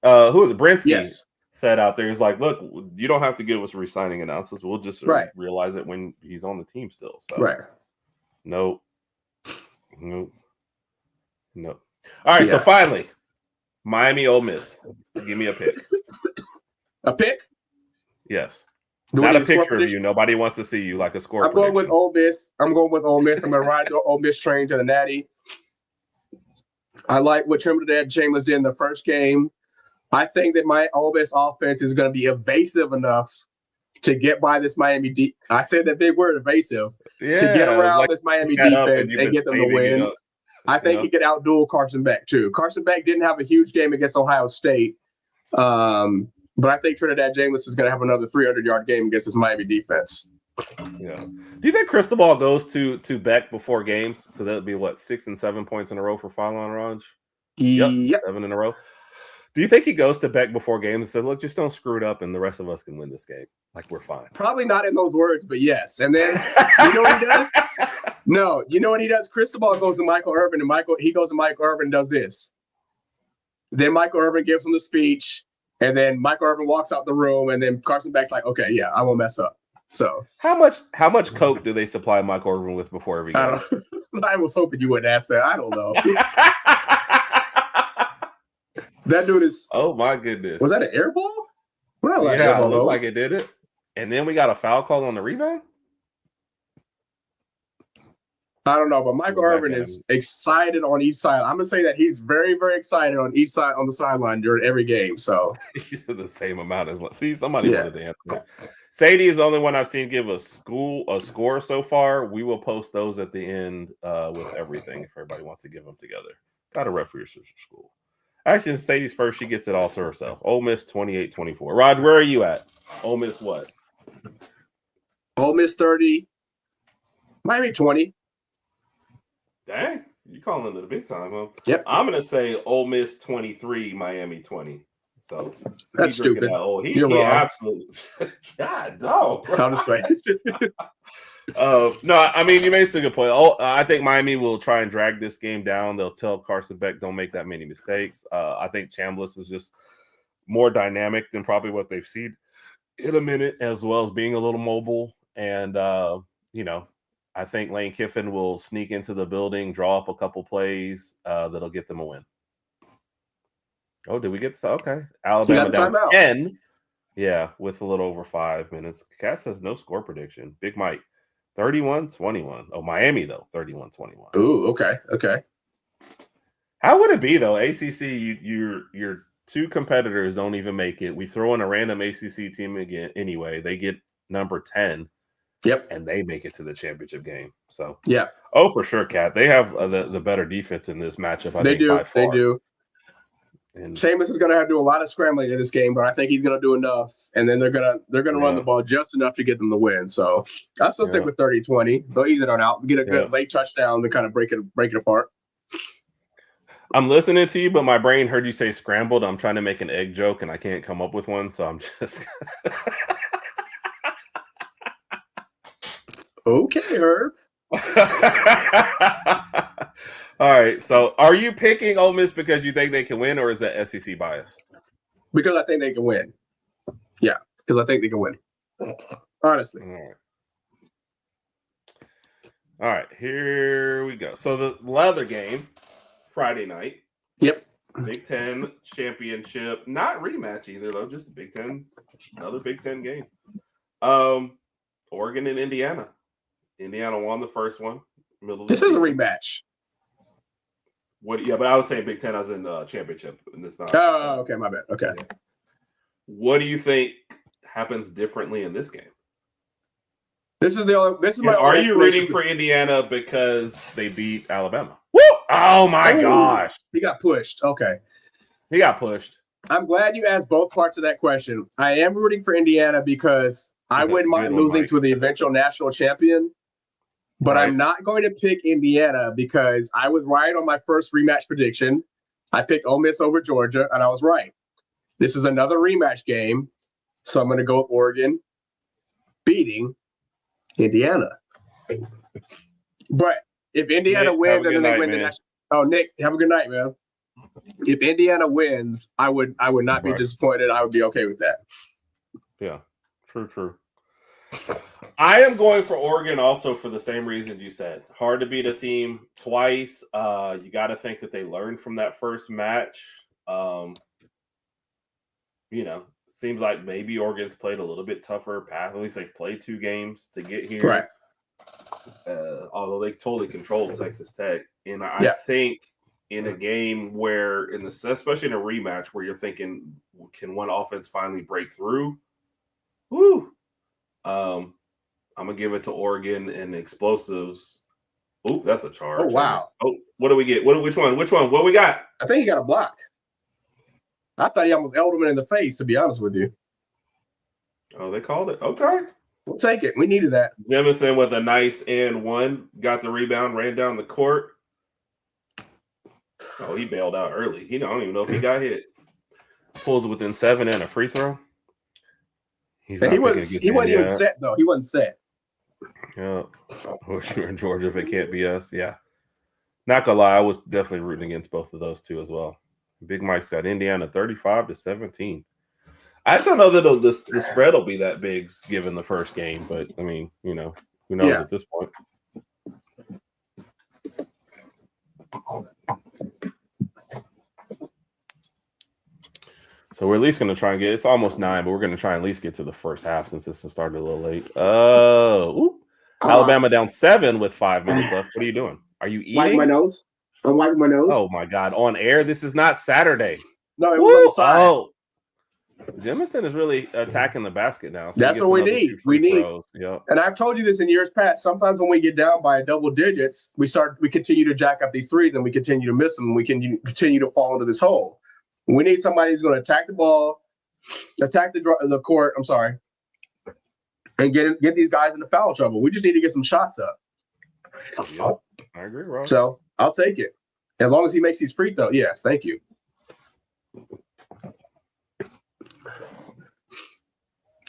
who is it? Brinsky said out there, he's like, look, you don't have to give us re-signing announcements. We'll just realize it when he's on the team still. So. Right. Nope. All right, so finally, Miami, Ole Miss. Give me a pick. A pick? Yes. Not a picture of you. Nobody wants to see you like a score. I'm going with Ole Miss. I'm going to ride the Ole Miss train to the Natty. I like what Trinidad James did in the first game. I think that my Ole Miss offense is going to be evasive enough to get by this Miami I said that big word, evasive, to get around this Miami defense and get them to win. I think he could outduel Carson Beck, too. Carson Beck didn't have a huge game against Ohio State, but I think Trinidad James is going to have another 300-yard game against this Miami defense. Yeah. Do you think Cristobal goes to Beck before games? So that would be, 6 and 7 points in a row for Phylon Rodg? Yep. 7 in a row. Do you think he goes to Beck before games and says, look, just don't screw it up and the rest of us can win this game? Like, we're fine. Probably not in those words, but yes. And then, you know what he does? No, you know what he does? Cristobal goes to Michael Irvin, and he goes to Michael Irvin and does this. Then Michael Irvin gives him the speech, and then Michael Irvin walks out the room, and then Carson Beck's like, okay, yeah, I won't mess up. So how much coke do they supply Michael Irvin with before every game? I was hoping you wouldn't ask that. I don't know. That dude is. Oh my goodness! Was that an air ball? It looked like it did it. And then we got a foul call on the rebound. I don't know, but Michael Irvin is excited on each side. I'm gonna say that he's very, very excited on each side on the sideline during every game. So the same amount as somebody wanted to answer. Sadie is the only one I've seen give a score so far. We will post those at the end with everything if everybody wants to give them together. Got a rep for your sister school. Actually, Sadie's first. She gets it all to herself. Ole Miss 28-24. Rodg, where are you at? Ole Miss what? Ole Miss 30. Miami 20. Dang, you calling it a big time, huh? Yep. I'm gonna say Ole Miss 23, Miami 20. So that's stupid. You're wrong. Absolutely. God, dog. I'm just playing. No, I mean you made a good point. Oh, I think Miami will try and drag this game down. They'll tell Carson Beck don't make that many mistakes. I think Chambliss is just more dynamic than probably what they've seen in a minute, as well as being a little mobile. And I think Lane Kiffin will sneak into the building, draw up a couple plays that'll get them a win. Oh, did we get this? Okay, Alabama down 10. Yeah, with a little over 5 minutes. Cat says no score prediction. Big Mike. 31-21. Oh, Miami, though, 31-21. Ooh, okay. How would it be, though? ACC, your two competitors don't even make it. We throw in a random ACC team again anyway. They get number 10. Yep. And they make it to the championship game. So, yeah. Oh, for sure, Cat. They have the better defense in this matchup, I think, by far. They do. And Seamus is going to have to do a lot of scrambling in this game, but I think he's going to do enough, and then they're going to run the ball just enough to get them the win. So I still stick with 30-20. They'll ease it on out, get a good late touchdown to kind of break it apart. I'm listening to you, but my brain heard you say scrambled. I'm trying to make an egg joke, and I can't come up with one, so I'm just okay, Herb. All right. So, are you picking Ole Miss because you think they can win, or is that SEC bias? Because I think they can win. Yeah, because I think they can win. Honestly. All right. Here we go. So the other game, Friday night. Yep. Big Ten championship, not rematch either though. Just the Big Ten, another Big Ten game. Oregon and Indiana. Indiana won the first one. This is a rematch. Yeah, but I was saying Big Ten as in championship, and it's not. Oh, okay, my bad. Okay. What do you think happens differently in this game? This is my. Are you rooting for Indiana because they beat Alabama? Woo! Oh my gosh, he got pushed. Okay, he got pushed. I'm glad you asked both parts of that question. I am rooting for Indiana because I wouldn't mind losing to the eventual national champion. But I'm not going to pick Indiana because I was right on my first rematch prediction. I picked Ole Miss over Georgia, and I was right. This is another rematch game, so I'm going to go with Oregon beating Indiana. But if Indiana wins, then they win the national. Oh, Nick, have a good night, man. If Indiana wins, I would not be disappointed. I would be okay with that. Yeah, true. I am going for Oregon also for the same reasons you said. Hard to beat a team twice. You got to think that they learned from that first match. Seems like maybe Oregon's played a little bit tougher path. At least they've played 2 games to get here. Right. Although they totally controlled Texas Tech. And I think in a game where, especially in a rematch where you're thinking, can one offense finally break through? Woo! I'm gonna give it to Oregon and explosives. Oh, that's a charge. Oh wow! Oh, what do we get? Which one? What we got? I think he got a block. I thought he almost Elderman in the face. To be honest with you. Oh, they called it. Okay, we'll take it. We needed that. Jemison with a nice and one, got the rebound, ran down the court. Oh, he bailed out early. I don't even know if he got hit. Pulls it within 7 and a free throw. He wasn't even set, though. He wasn't set. Yeah. I wish we were in Georgia if it can't be us. Yeah. Not going to lie, I was definitely rooting against both of those two as well. Big Mike's got Indiana 35-17. I don't know that the spread will be that big given the first game, but, I mean, who knows at this point. So we're at least going to try and it's almost 9, but we're going to try and at least get to the first half since this started a little late. Alabama down 7 with 5 minutes left. What are you doing? Are you eating? Wiping my nose. I'm wiping my nose. Oh my God. On air? This is not Saturday. No, it was on the side. Oh. Jemison is really attacking the basket now. So that's what we need. We need. Yep. And I've told you this in years past. Sometimes when we get down by double digits, we continue to jack up these threes and we continue to miss them. And we can continue to fall into this hole. We need somebody who's going to attack the ball, attack the court. I'm sorry, and get these guys into foul trouble. We just need to get some shots up. Yep. I agree, bro. So I'll take it as long as he makes these free throws. Yes, thank you.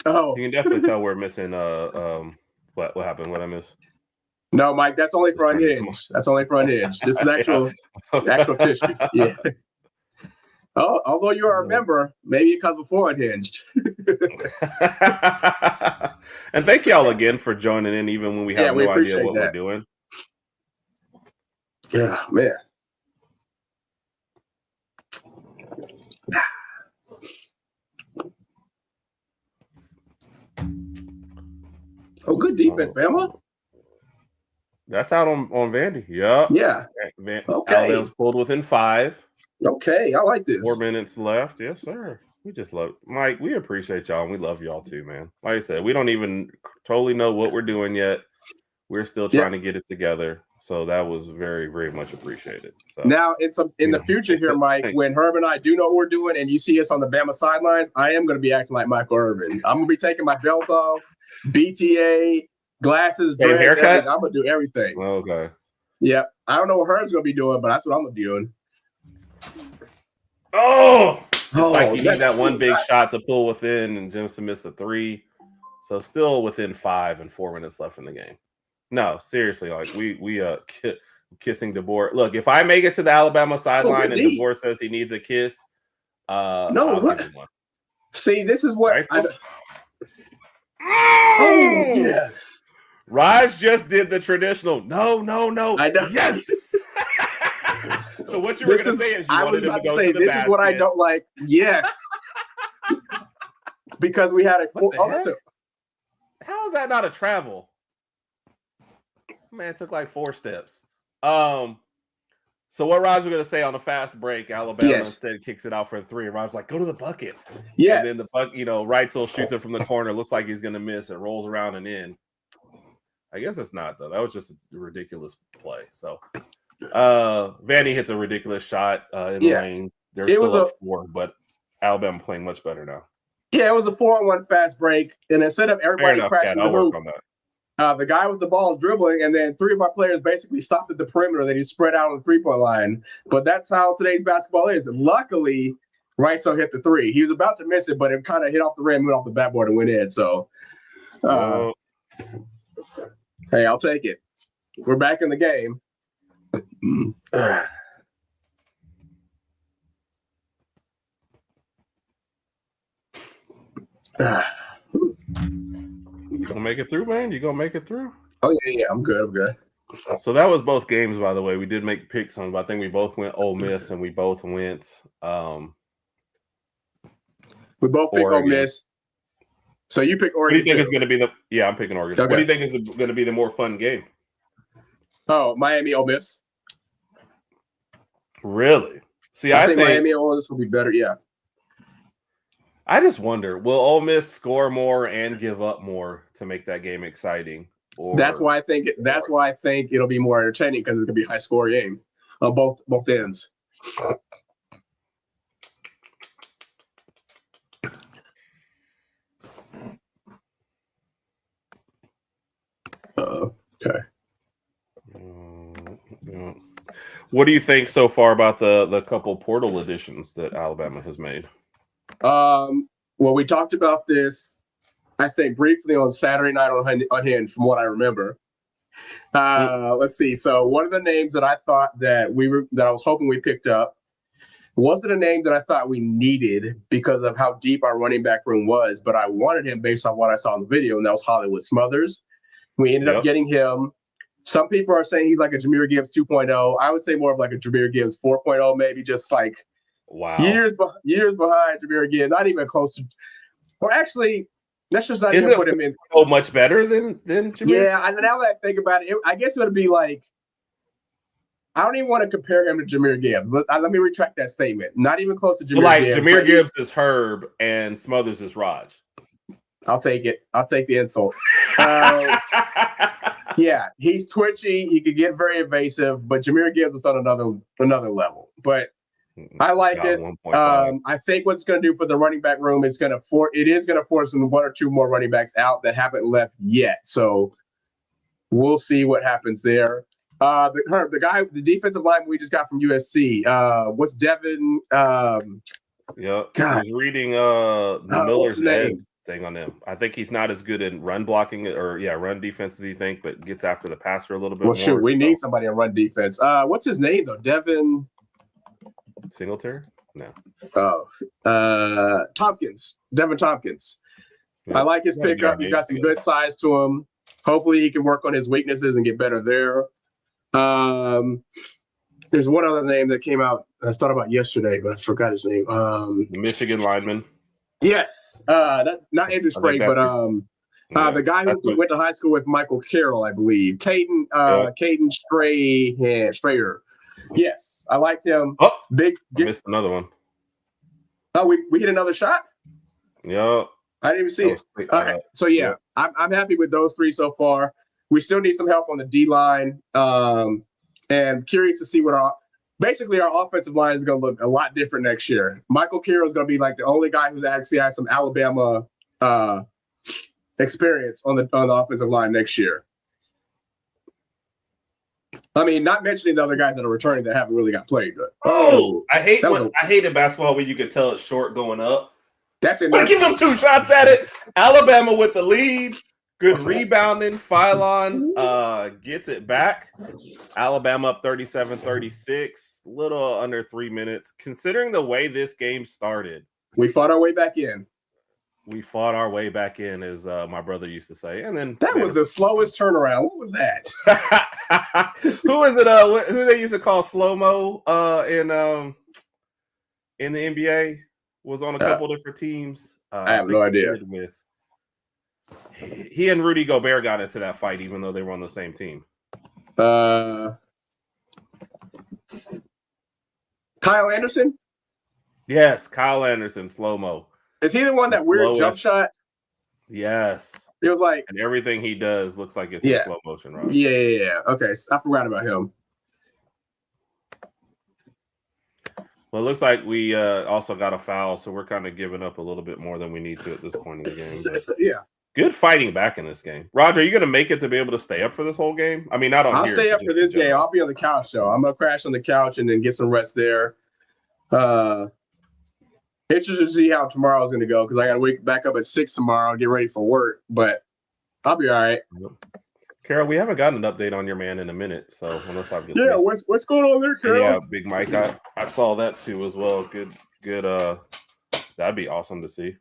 Oh, you can definitely tell we're missing What happened? What I missed? No, Mike, that's only for Unhinged. That's only for Unhinged. This is actual tissue. Yeah. Oh, although you are a member, maybe it comes before Unhinged. And thank y'all again for joining in, even when we have no idea what we're doing. Yeah, man. Oh, good defense, Bama. That's out on Vandy. Yep. Yeah. Okay. Alabama's pulled within 5. Okay, I like this. 4 minutes left. Yes, sir. We just love Mike. We appreciate y'all, and we love y'all too, man. Like I said, we don't even totally know what we're doing yet. We're still trying to get it together. So that was very, very much appreciated. So, now, in the future here, Mike, when Herb and I do know what we're doing and you see us on the Bama sidelines, I am going to be acting like Michael Irvin. I'm going to be taking my belt off, BTA, glasses, dreads, haircut. I'm going to do everything. Okay. Yeah. I don't know what Herb's going to be doing, but that's what I'm going to be doing. Oh! Like you need that one big shot to pull within, and Jimson missed a 3. So still within 5 and 4 minutes left in the game. No, seriously, like we kissing DeBoer. Look, if I make it to the Alabama sideline and DeBoer says he needs a kiss, what? See, this is what right? Oh yes. Rodg just did the traditional no. I know. Yes. So what you were going to say is you wanted him to go to the this basket. Is what I don't like. Yes. Because we had a how is that not a travel? Man, it took like 4 steps. So what Rodg was going to say on the fast break, Alabama instead kicks it out for a 3, and Rodg's like, go to the bucket. Yes. And then the bucket, Reitzel shoots it from the corner, looks like he's going to miss. It rolls around and in. I guess it's not, though. That was just a ridiculous play. So Vandy hits a ridiculous shot in the lane. They're still up 4, but Alabama playing much better now. Yeah, it was a 4-on-1 fast break, and instead of everybody crashing the hoop, the guy with the ball dribbling, and then 3 of our players basically stopped at the perimeter. Then he spread out on the 3-point line. But that's how today's basketball is. And luckily, Reitzel hit the 3. He was about to miss it, but it kind of hit off the rim, went off the backboard, and went in. So, hey, I'll take it. We're back in the game. You gonna make it through, man? You gonna make it through? Oh yeah, I'm good. So that was both games, by the way. We did make picks on, but I think we both went Ole Miss, and we both went. We both picked Ole Miss. So you pick Oregon. What do you think is going to be the? Yeah, I'm picking Oregon. Okay. What do you think is going to be the more fun game? Oh, Miami, Ole Miss. Really? See, I think Miami, Ole Miss will be better. Yeah. I just wonder, will Ole Miss score more and give up more to make that game exciting? Or, that's why I think it'll be more entertaining because it's gonna be a high score game on both ends. Okay. What do you think so far about the couple portal additions that Alabama has made? Well, we talked about this, I think, briefly on Saturday night on Unhinged, from what I remember. Let's see. So one of the names that I thought that I was hoping we picked up wasn't a name that I thought we needed because of how deep our running back room was, but I wanted him based on what I saw in the video, and that was Hollywood Smothers. We ended up getting him. Some people are saying he's like a Jahmyr Gibbs 2.0. I would say more of like a Jahmyr Gibbs 4.0, maybe, just like years behind Jahmyr Gibbs, not even close to. Or actually, let's just not even put him in. Oh, much better than Jahmyr? Yeah, and now that I think about it, I guess it would be like, I don't even want to compare him to Jahmyr Gibbs. Let me retract that statement. Not even close to Jahmyr Gibbs. Jahmyr Gibbs is Herb and Smothers is Rodg. I'll take it. I'll take the insult. Yeah, he's twitchy. He could get very evasive, but Jahmyr Gibbs was on another level. But I like it. I think what it's going to do for the running back room is going to force 1 or 2 more running backs out that haven't left yet. So we'll see what happens there. The defensive line we just got from USC. What's Devin? He's reading Miller's name. thing on him. I think he's not as good in run blocking or run defense as you think, but gets after the passer a little bit more. Well, shoot, we need somebody on run defense. What's his name though? Devin Singletary? No. Tompkins. Devin Tompkins. Yeah. I like his pickup. He's got some good size to him. Hopefully he can work on his weaknesses and get better there. There's one other name that came out I thought about yesterday, but I forgot his name. The Michigan lineman. Yes. Not Andrew Sprague, but the guy who went to high school with Michael Carroll, I believe. Caden Strayer. Yes. I liked him. Oh, missed another one. Oh, we hit another shot? Yep. I didn't even see it. Okay. So yeah. I'm happy with those three so far. We still need some help on the D line. And curious to see what our offensive line is going to look a lot different next year. Michael Carroll is going to be like the only guy who's actually had some Alabama experience on the offensive line next year. I mean, not mentioning the other guys that are returning that haven't really got played. But, I hated basketball when you could tell it's short going up. That's it. Give them 2 shots at it. Alabama with the lead. Good rebounding. Phylon gets it back. Alabama up 37-36. Little under 3 minutes. Considering the way this game started. We fought our way back in. We fought our way back in, as my brother used to say. And then that was the slowest turnaround. What was that? Who is it? Who they used to call slow-mo in the NBA? Was on a couple different teams. I have no idea. He and Rudy Gobert got into that fight, even though they were on the same team. Kyle Anderson? Yes, Kyle Anderson, slow-mo. Is he the one that weird jump shot? Yes. It was like... And everything he does looks like it's in slow motion, right? Yeah. Okay, I forgot about him. Well, it looks like we also got a foul, so we're kind of giving up a little bit more than we need to at this point in the game. But yeah. Good fighting back in this game. Roger, are you going to make it to be able to stay up for this whole game? I mean, not on I'll here. Stay up for this game. I'll be on the couch, though. I'm going to crash on the couch and then get some rest there. Interested to see how tomorrow's going to go because I got to wake back up at 6 tomorrow and get ready for work. But I'll be all right. Carol, we haven't gotten an update on your man in a minute, so unless I've just what's going on there, Carol? Yeah, Big Mike, I saw that too as well. Good. That'd be awesome to see.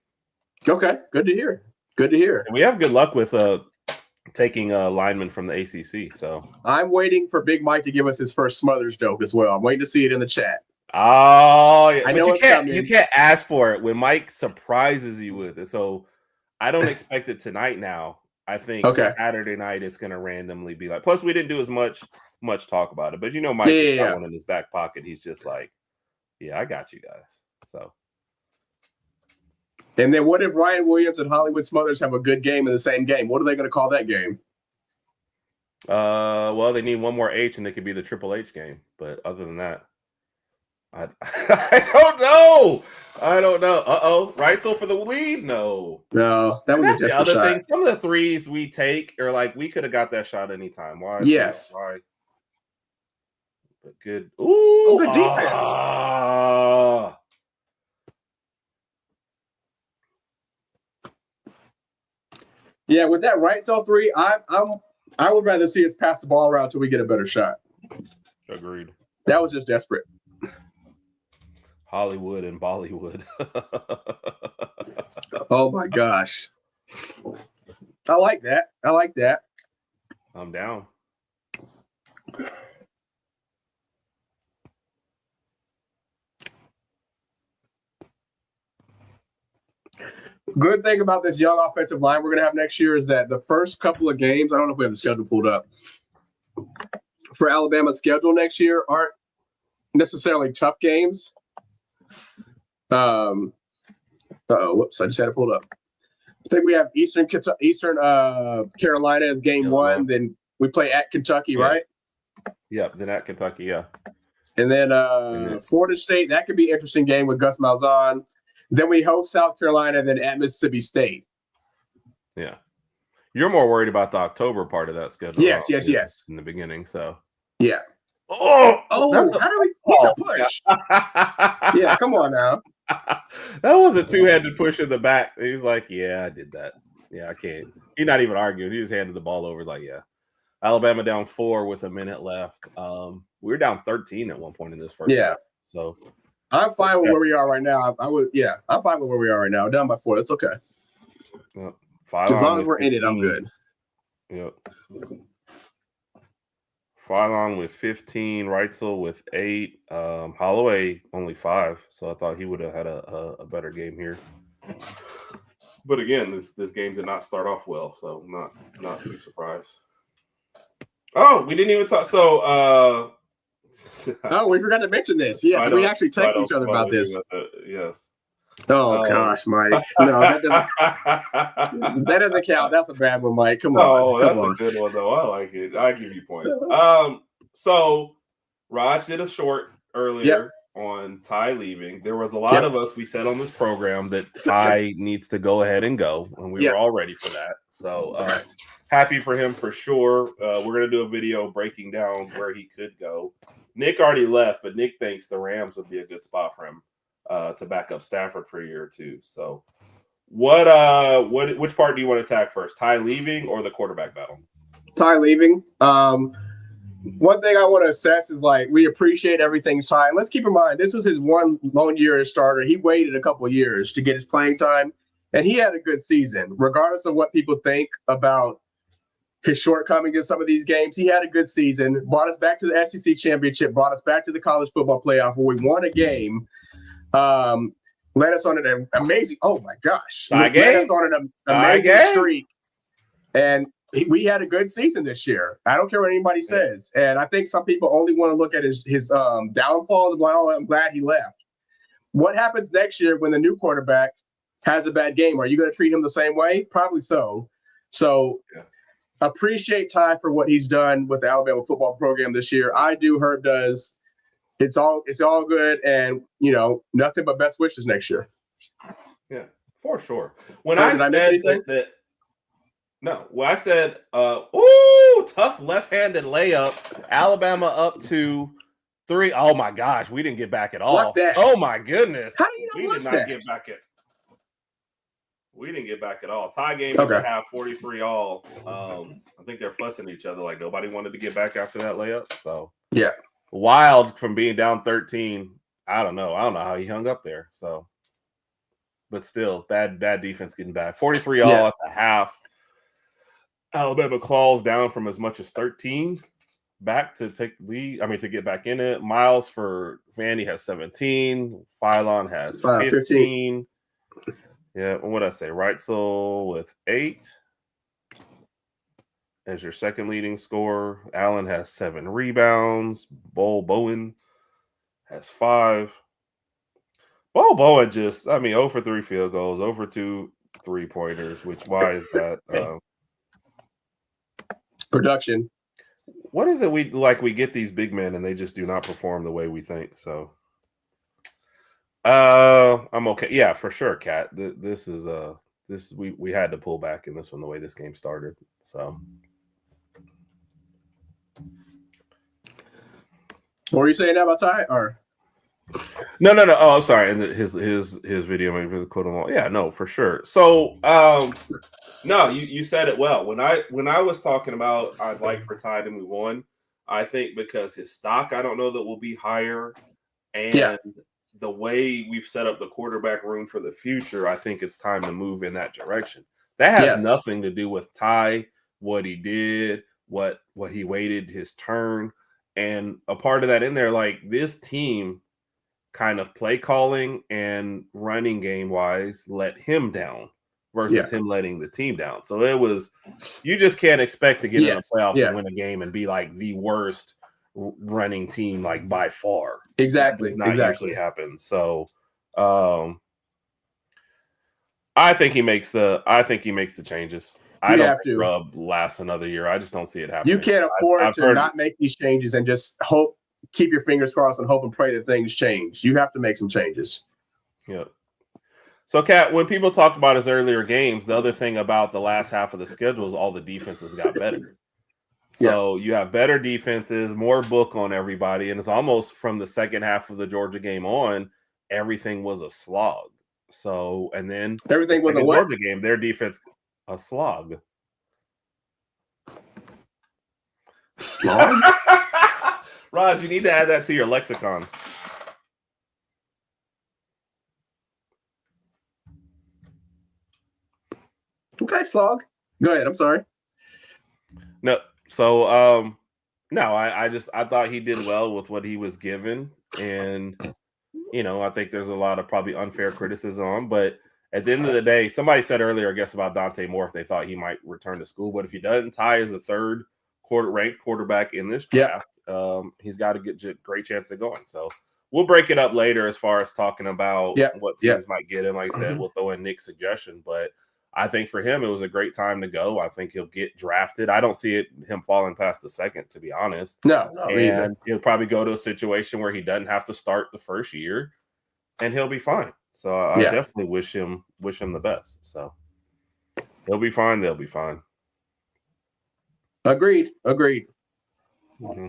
Okay, good to hear. And we have good luck with taking linemen from the ACC. So I'm waiting for Big Mike to give us his first Smothers joke as well. I'm waiting to see it in the chat. Oh, yeah. I know you can't ask for it when Mike surprises you with it. So I don't expect it tonight now. I think Saturday night it's going to randomly be like. Plus, we didn't do as much talk about it, but Mike has got one in his back pocket. He's just like, "Yeah, I got you guys." So, and then what if Ryan Williams and Hollywood Smothers have a good game in the same game? What are they going to call that game? Well, they need one more H, and it could be the Triple H game. But other than that, I don't know. Reitzel for the lead? No, that was the other thing. Some of the threes we take are like we could have got that shot anytime. Why? Yes. Why? But good. Ooh, good defense. Yeah, with that Reitzel 3, I would rather see us pass the ball around until we get a better shot. Agreed. That was just desperate. Hollywood and Bollywood. Oh my gosh. I like that. I'm down. Good thing about this young offensive line we're going to have next year is that the first couple of games, I don't know if we have the schedule pulled up, for Alabama's schedule next year aren't necessarily tough games. Whoops, I just had it pulled up. I think we have Eastern Carolina as game 1, then we play at Kentucky, right? Yeah, then at Kentucky, yeah. And then Florida State, that could be an interesting game with Gus Malzahn. Then we host South Carolina, then at Mississippi State. Yeah. You're more worried about the October part of that schedule. Yes. In the beginning, so. Yeah. How do we – he's a push. Yeah, come on now. That was a two-handed push in the back. He was like, yeah, I did that. Yeah, I can't. He's not even arguing. He just handed the ball over. Like, yeah. Alabama down 4 with a minute left. We were down 13 at one point in this first half. So I'm fine with where we are right now. I'm fine with where we are right now. Down by 4. That's okay. Yep. As long as we're in it, I'm good. Yep. Phylon with 15, Reitzel with 8, Holloway only 5. So I thought he would have had a better game here. But again, this game did not start off well, so not too surprised. Oh, we didn't even talk. So, we forgot to mention this. Yes, we actually texted each other about this. Yes. Oh gosh, Mike. No, that doesn't count. That's a bad one, Mike. Come on. Oh, that's a good one though. I like it. I give you points. So Rodg did a short earlier on Ty leaving. There was a lot of us. We said on this program that Ty needs to go ahead and go, and we were all ready for that. So happy for him for sure. We're gonna do a video breaking down where he could go. Nick already left, but Nick thinks the Rams would be a good spot for him to back up Stafford for a year or two. So which part do you want to attack first? Ty leaving or the quarterback battle? Ty leaving. One thing I want to assess is we appreciate everything Ty. And let's keep in mind, this was his one lone year as starter. He waited a couple of years to get his playing time, and he had a good season. Regardless of what people think about his shortcomings in some of these games, he had a good season, brought us back to the SEC championship, brought us back to the college football playoff where we won a game. Led us on an amazing, oh my gosh, led us on an amazing streak. And we had a good season this year. I don't care what anybody says. And I think some people only want to look at his downfall and be like, oh, I'm glad he left. What happens next year when the new quarterback has a bad game? Are you going to treat him the same way? Probably so. So appreciate Ty for what he's done with the Alabama football program this year. I do. Herb does. It's all good, and nothing but best wishes next year. Yeah, for sure. When I said that, I said, tough left-handed layup, Alabama up to 3. Oh my gosh, we didn't get back at all. Oh my goodness, how do you not get back at? We didn't get back at all. Tie game at half, 43 all. I think they're fussing each other like nobody wanted to get back after that layup. So yeah. Wild from being down 13. I don't know how he hung up there. So, but still, bad defense getting back. 43 all at the half. Alabama claws down from as much as 13 back to take the lead. I mean, to get back in it. Miles for Vandy has 17. Phylon has 15. Yeah, what did I say? Reitzel with 8 as your second leading scorer. Allen has 7 rebounds. Bowen has 5. Bowen 0 for 3 field goals, 0 for 2 3-pointers, why is that? Production. What is it we get these big men and they just do not perform the way we think, so. I'm okay. Yeah, for sure, Kat. This is we had to pull back in this one the way this game started, so. What were you saying about Ty? Or no. Oh, I'm sorry. And his video maybe really quote him all. Yeah, no, for sure. So, no, you said it well. When I was talking about I'd like for Ty to move on, I think because his stock I don't know that will be higher, and the way we've set up the quarterback room for the future, I think it's time to move in that direction. That has nothing to do with Ty, what he did, what he waited his turn. And a part of that in there, this team kind of play calling and running game wise let him down versus him letting the team down. So it was, you just can't expect to get in the playoffs and win a game and be the worst running team by far. Exactly. That does not usually happen. So I think he makes the changes. I don't think Rub lasts another year. I just don't see it happening. You can't afford to not make these changes and just keep your fingers crossed and hope and pray that things change. You have to make some changes. Yep. So, Kat, when people talk about his earlier games, the other thing about the last half of the schedule is all the defenses got better. So you have better defenses, more book on everybody, and it's almost from the second half of the Georgia game on, everything was a slog. So, and then Everything was a the what? Georgia game, their defense a slog. Slog? Raj, you need to add that to your lexicon. Okay, slog. Go ahead. I'm sorry. No, so no, I thought he did well with what he was given, and I think there's a lot of probably unfair criticism on, but at the end of the day, somebody said earlier, I guess, about Dante Moore if they thought he might return to school, but if he doesn't, Ty is the third ranked quarterback in this draft. He's got a great chance of going. So we'll break it up later as far as talking about what teams might get him. Like I said, we'll throw in Nick's suggestion, but I think for him, it was a great time to go. I think he'll get drafted. I don't see him falling past the second, to be honest. No, and he'll probably go to a situation where he doesn't have to start the first year, and he'll be fine. So I definitely wish him the best. So he'll be fine. They'll be fine. Agreed. Mm-hmm.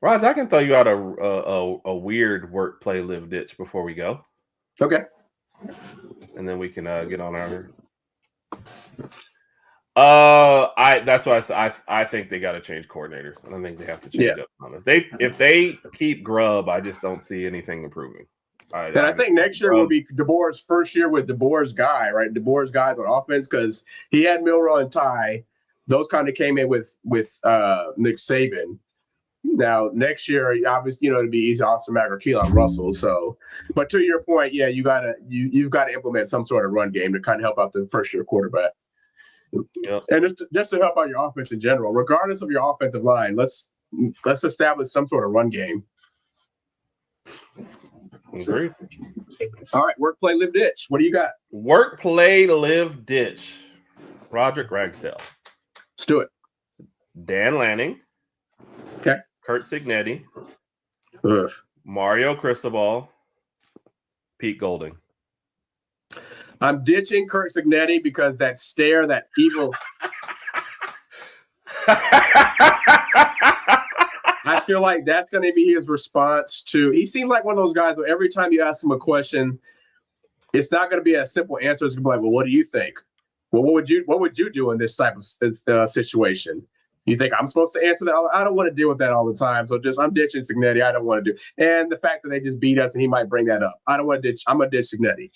Raj, I can throw you out a weird work, play, live ditch before we go. Okay. And then we can get on our. That's why I think they got to change coordinators, and I think they have to change up. If they keep Grubb, I just don't see anything improving. I think next year will be DeBoer's first year with DeBoer's guy, right? DeBoer's guys on offense, because he had Milroe and Ty. Those kind of came in with Nick Saban. Now next year, obviously, it'd be easy Austin Mack or Keelan Russell. So, but to your point, you've got to implement some sort of run game to kind of help out the first year quarterback. Yep. And just to help out your offense in general, regardless of your offensive line, let's establish some sort of run game. Agreed. All right, work, play, live, ditch. What do you got? Work, play, live, ditch. Roderick Ragsdale. Let's do it. Dan Lanning. Okay. Kurt Cignetti. Ugh. Mario Cristobal. Pete Golding. I'm ditching Kurt Cignetti because that stare, that evil. I feel like that's going to be his response to. He seems like one of those guys where every time you ask him a question, it's not going to be a simple answer. It's going to be like, well, what do you think? Well, what would you do in this type of situation? You think I'm supposed to answer that? I don't want to deal with that all the time. So I'm ditching Cignetti. I don't want to do. And the fact that they just beat us and he might bring that up. I don't want to ditch. I'm going to ditch Cignetti.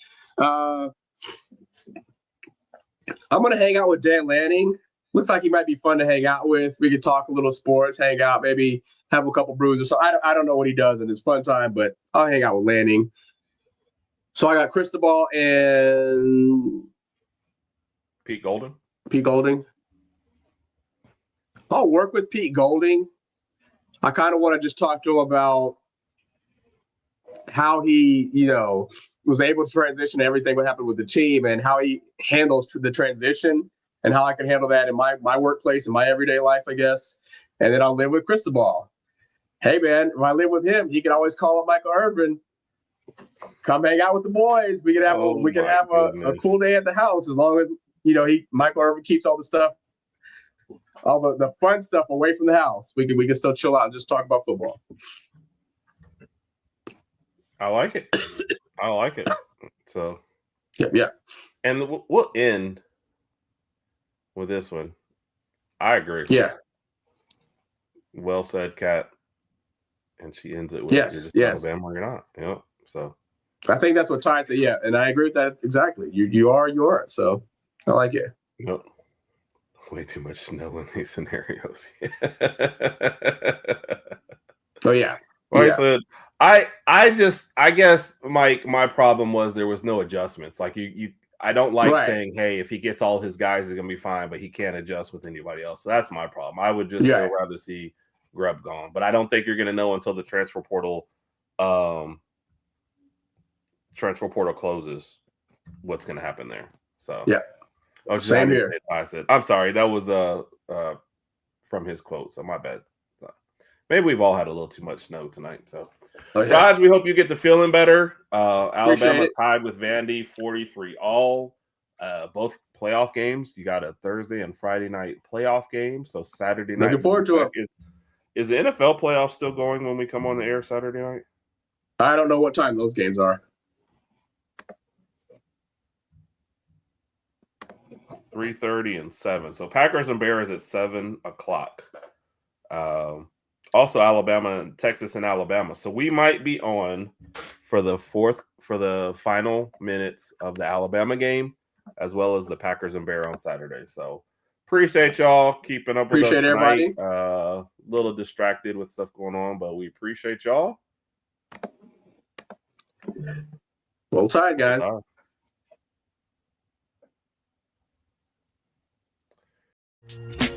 I'm going to hang out with Dan Lanning. Looks like he might be fun to hang out with. We could talk a little sports, hang out, maybe have a couple brews or so. I don't know what he does in his fun time, but I'll hang out with Lanning. So I got Cristobal and Pete Golding. I'll work with Pete Golding. I kind of want to just talk to him about how he, was able to transition everything what happened with the team and how he handles the transition and how I can handle that in my workplace and my everyday life, I guess. And then I'll live with Cristobal. Hey, man, if I live with him, he can always call up Michael Irvin. Come hang out with the boys. We can have a cool day at the house as long as, Michael Irvin keeps all the stuff, all the fun stuff away from the house. We can still chill out and just talk about football. I like it. So, yeah. And we'll end with this one. I agree. Yeah. Well said, Kat. And she ends it with yes. Alabama or you're not. Yep. So I think that's what Ty said. Yeah, and I agree with that exactly. You are. So I like it. Yep. Way too much snow in these scenarios. Oh yeah. Like I said, I guess my problem was there was no adjustments. Like I don't like saying, hey, if he gets all his guys, he's gonna be fine, but he can't adjust with anybody else. So that's my problem. I would just rather see Grubb gone. But I don't think you're gonna know until the transfer portal closes what's gonna happen there. So yeah. Same here. I said, I'm sorry, that was from his quote, so my bad. Maybe we've all had a little too much snow tonight. So, Rodg, we hope you get the feeling better. Alabama tied with Vandy 43 all. Both playoff games. You got a Thursday and Friday night playoff game. So Saturday night. Looking forward to it. Is the NFL playoffs still going when we come on the air Saturday night? I don't know what time those games are. 3:30 and 7. So Packers and Bears at 7 o'clock. Also Alabama and Texas and Alabama. So we might be on for the final minutes of the Alabama game, as well as the Packers and Bears on Saturday. So appreciate y'all keeping up with us Appreciate tonight. everybody. Little distracted with stuff going on, but we appreciate y'all. Roll Tide, guys. Bye.